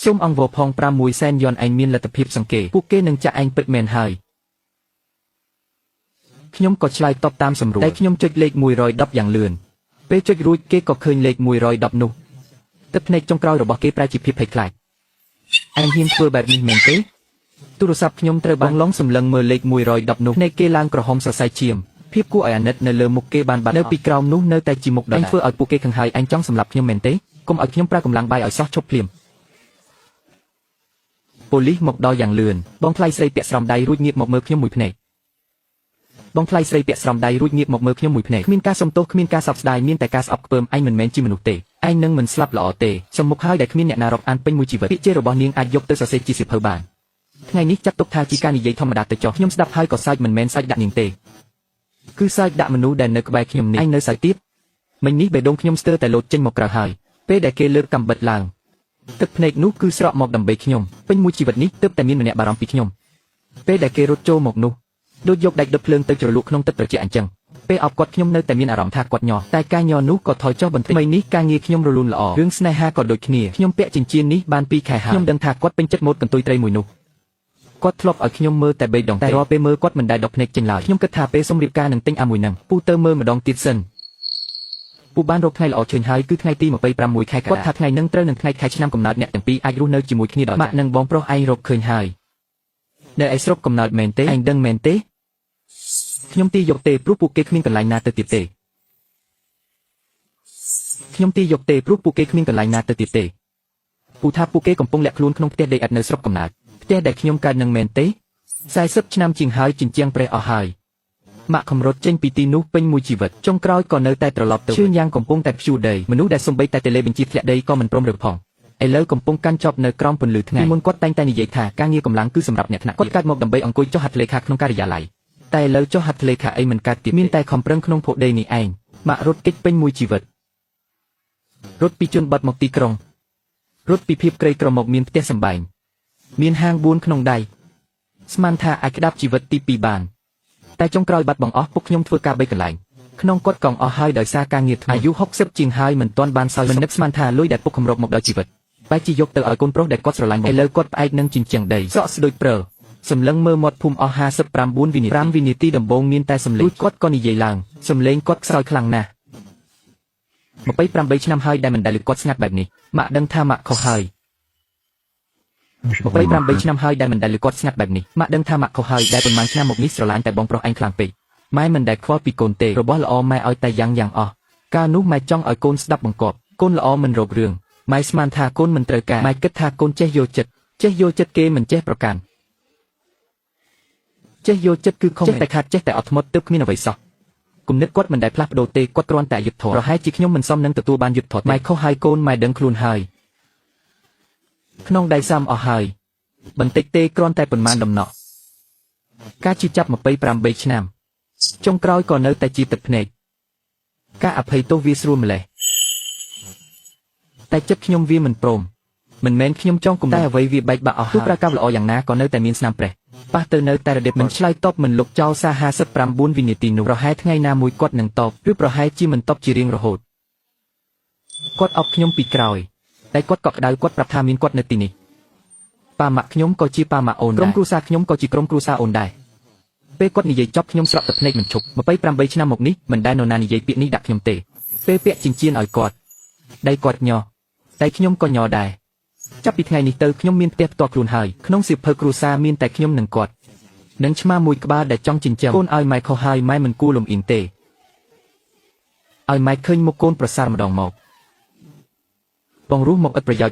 សូមអង្វរផង6សែនយន់ឯងមានលទ្ធភាពសង្កេតពួកគេនឹងចាក់ឯងពិតមែនហើយខ្ញុំក៏ឆ្លើយតបតាមសម្រួលតែខ្ញុំចុចលេខ110យ៉ាងលឿនពេលចុចរួចគេក៏ឃើញលេខ110នោះទឹកភ្នែកចុងក្រោយរបស់គេប្រែជាភាពភ័យខ្លាចឯងហ៊ានធ្វើបែបនេះមែនទេទូរស័ព្ទខ្ញុំត្រូវបងឡងសម្លឹងមើលលេខ110នោះភ្នែកគេឡើងក្រហមសរសៃឈាមភាពគួរឲ្យអាណិតនៅលើមុខគេបានបាត់នៅពីក្រោមនោះនៅតែជាមុខដដែលឯងធ្វើឲ្យពួកគេខឹងហើយឯងចង់សម្លាប់ខ្ញុំមែនទេកុំឲ្យខ្ញុំប្រើកម្លាំងបាយឲ្យសោះឈប់ភ្លាមប៉ូលីសមកដល់យ៉ាងលឿនបងថ្លៃស្រីពាក់ស្រោមដៃរួចងាកមកមើលខ្ញុំមួយភ្នែកបងថ្លៃស្រីពាក់ស្រោមដៃរួចងាកមកមើលខ្ញុំមួយភ្នែកគ្មានការសុំទោសគ្មានការសោកស្ដាយមានតែការស្អប់ខ្ពើមឯងមិនមែនជាមនុស្សទេឯងនឹងមិនស្លាប់ល្អទេសំមុខហើយដែលគ្មានអ្នកណារាប់អានពេញមួយជីវិតពាក្យជេររបស់នាងអាចយកទៅសរសេរជាសៀវភៅបានថ្ងៃនេះចាត់ទុកថាជាការនិយាយធម្មតាទៅចុះខ្ញុំស្ដាប់ហើយក៏សើចមិនមែនសើចដាក់នាងទេគឺសើចដាក់មនុស្សដែលនៅក្បែរខ្ញុំនេះឯងនៅសើចទៀតមិញនេះបេះដូងខ្ញុំស្ទើរតែលោតចេញមកក្រៅហើយពេលដែលគេលើកកាំបិតឡើងទឹកភ្នែកនោះគឺស្រក់មកដើម្បីខ្ញុំពេញមួយជីវិតនេះទើបតែមានម្នាក់បារម្ភពីខ្ញុំពេលដែលគេរត់ចូលមកនោះដូចយកដែកដុតភ្លើងទៅជ្រលក់ក្នុងទឹកត្រជាក់អញ្ចឹងពេលអបគាត់ខ្ញុំនៅតែមានអារម្មណ៍ថាគាត់ញ័រតែការញ័រនោះក៏ថយចុះបន្តិចនេះការងារខ្ញុំរលូនល្អរឿងស្នេហាក៏ដូចគ្នាខ្ញុំពាក់ចិញ្ចៀននេះបាន2ខែហើយខ្ញុំដឹងថាគាត់ពេញចិត្តម៉ូដកន្ទុយត្រីមួយនោះគាត់ធ្លាប់ឲ្យខ្ញុំមើលតែបេះដូងតែរាល់ពេលមើលគាត់មិនដែលដកភ្នែកចេញឡើយខ្ញុំគិតថាពេលសុំរៀបការនឹងទិញអាមួយហ្នឹងពូទៅមើលម្ដងទៀតសិនពូបានរកថ្ងៃល្អឃើញហើយគឺថ្ងៃទី26ខែករាគាត់ថាថ្ងៃនឹងត្រូវនឹងថ្ងៃខែឆ្នាំកំណើតអ្នកទាំងពីរអាចរស់នៅជាមួយគ្នាដល់ម៉ាក់និងបងប្រុសឯងរកឃើញហើយនៅឯស្រុកកំណើតមែនទេឯងដឹងមែនទេខ្ញុំទីយកទេព្រោះពួកគេគ្មានកន្លែងណាទៅទៀតទេខ្ញុំទីយកទេព្រោះពួកគេគ្មានកន្លែងណាទៅទៀតទេពូថាពួកគេកំពុងលាក់ខ្លួនក្នុងផ្ទះដីឥដ្ឋនៅស្រុកកំណើតផ្ទះដែលខ្ញុំកើតនឹងមែនទេ40ឆ្នាំជាងហើយជញ្ជាំងប្រេះអស់ហើយម៉ាក់ខំរត់ចេញពីទីនោះពេញមួយជីវិតចុងក្រោយក៏នៅតែត្រឡប់ទៅឈឺយ៉ាងកំពុងតែភ្ជួរដីមនុស្សដែលសំបីតែតេឡេបញ្ជាធ្លាក់ដីក៏មិនព្រមរើផងឥឡូវកំពុងកាន់ជាប់នៅក្រោមពន្លឺថ្ងៃមុនគាត់តែងតែនិយាយថាការងារកម្លាំងគឺសម្រាប់អ្នកថ្នាក់គាត់កើតមកដើម្បីអង្គុយចុះហត្ថលេខាក្នុងការិយាល័យតែឥឡូវចុះហត្ថលេខាអីមិនកើតទៀតមានតែខំប្រឹងក្នុងភពដីនេះឯងម៉ាក់រត់គេចពេញមួយជីវិតរត់ពីជនបទមកទីក្រុងរត់ពីភាពក្រីក្រមកមានផ្ទះសម្បែងមានហាង4ក្នុងដៃស្មានថាអាចក្តាប់ជីវិតទី2បានតែចុងក្រោយបាត់បង់អស់ពុកខ្ញុំធ្វើការ3កន្លែងក្នុងគាត់កង់អស់ហើយដោយសារការងារអាយុ60ជាងហើយមិនទាន់បានសោយមិននឹកស្មានថាលុយដែលពុកគម្រប់មកដល់ជីវិតបែរជាយកទៅឲ្យកូនប្រុសដែលគាត់ស្រឡាញ់ឥឡូវគាត់ផ្អែកនឹងជញ្ជាំងដីសក់ស្ដូចព្រើសម្លឹងមើលមាត់ភូមិអស់59វិនាទី5វិនាទីដំបូងមានតែសម្លេងគាត់ក៏និយាយឡើងសម្លេងគាត់ខ្សោយខ្លាំងណាស់28ឆ្នាំហើយដែលមិនដែលឮគាត់ស្ងាត់បែបនេះម៉ាក់ដឹងថាម៉ាក់ខុសហើយ28ឆ្នាំហើយដែលមិនដែលឮគាត់ស្ងាត់បែបនេះម៉ាក់ដឹងថាម៉ាក់ខុសហើយដែលប៉ុន្មានឆ្នាំមកនេះស្រឡាញ់តែបងប្រុសឯងខ្លាំងពេកម៉ែមិនដែលខ្វល់ពីកូនទេរបស់ល្អម៉ែឲ្យតែយ៉ាងអស់កាលនោះម៉ែចង់ឲ្យកូនស្ដាប់បង្គាប់កូនល្អមិនរករឿងម៉ែស្មានថាកូនមិនត្រូវការម៉ែគិតថាកូនចេះយកចិត្តគេមិនចេះប្រកាន់ចេះយកចិត្តគឺខុសតែខាត់ចេះតែអត់ធ្មត់ទើបគ្មានអ្វីសោះគំនិតគាត់មិនដែលផ្លាស់ប្ដូរទេគាត់គ្រាន់តែយុត្តិធម៌ប្រហែលជាខ្ញុំមិនសមនឹងទទួលបានយុត្តិធម៌ម៉ែខុសហើយកូនម៉ែដឹងខ្លួនហើយក្នុងដៃសាមអស់ហើយបន្តិចទេគ្រាន់តែប៉ុន្មានដំណក់ការជឿចាប់28ឆ្នាំចុងក្រោយក៏នៅតែជាទឹកភ្នែកការអភ័យទោសវាស្រួលម្លេះតែចិត្តខ្ញុំវាមិនព្រម មិនមែនខ្ញុំចង់គំតែអ្វីវាបែកបាក់អស់ហើយទោះប្រកាសល្អយ៉ាងណាក៏នៅតែមានស្នាមប្រេះប៉ះទៅនៅតែរដិបមិនឆ្លើយតបមិនលុកចោលសារ59វិនាទីនោះប្រហែលថ្ងៃណាមួយគាត់នឹងតបឬប្រហែលជាមិនតបជារៀងរហូតគាត់អប់ខ្ញុំពីក្រោយតែគាត់ក៏ក្តៅគាត់ប្រាប់ថាមានគាត់នៅទីនេះប៉ាម៉ាក់ខ្ញុំក៏ជាប៉ាម៉ាក់អូនដែរក្រុមគ្រួសារខ្ញុំក៏ជាក្រុមគ្រួសារអូនដែរពេលគាត់និយាយចប់ខ្ញុំស្រក់ទឹកភ្នែកមិនឈប់28ឆ្នាំមកនេះមិនដែលនរណានិយាយពាក្យនេះដាក់ខ្ញុំទេពេលពាក់ចិញ្ចៀនឲ្យគាត់ដៃគាត់ញ័រតែខ្ញុំក៏ញ័រដែរចាប់ពីថ្ងៃនេះទៅខ្ញុំមានផ្ទះផ្ទាល់ខ្លួនហើយក្នុងសៀវភៅគ្រួសារមានតែខ្ញុំនិងគាត់និងឆ្មាមួយក្បាលដែលចង់ចិញ្ចឹមកូនឲ្យម៉ែខុសហើយម៉ែមិនគួរលំអៀងទេឲ្យម៉ែឃើញមុខកូនប្រសើរម្ដងមកបងរស់មកឥតប្រយោជន៍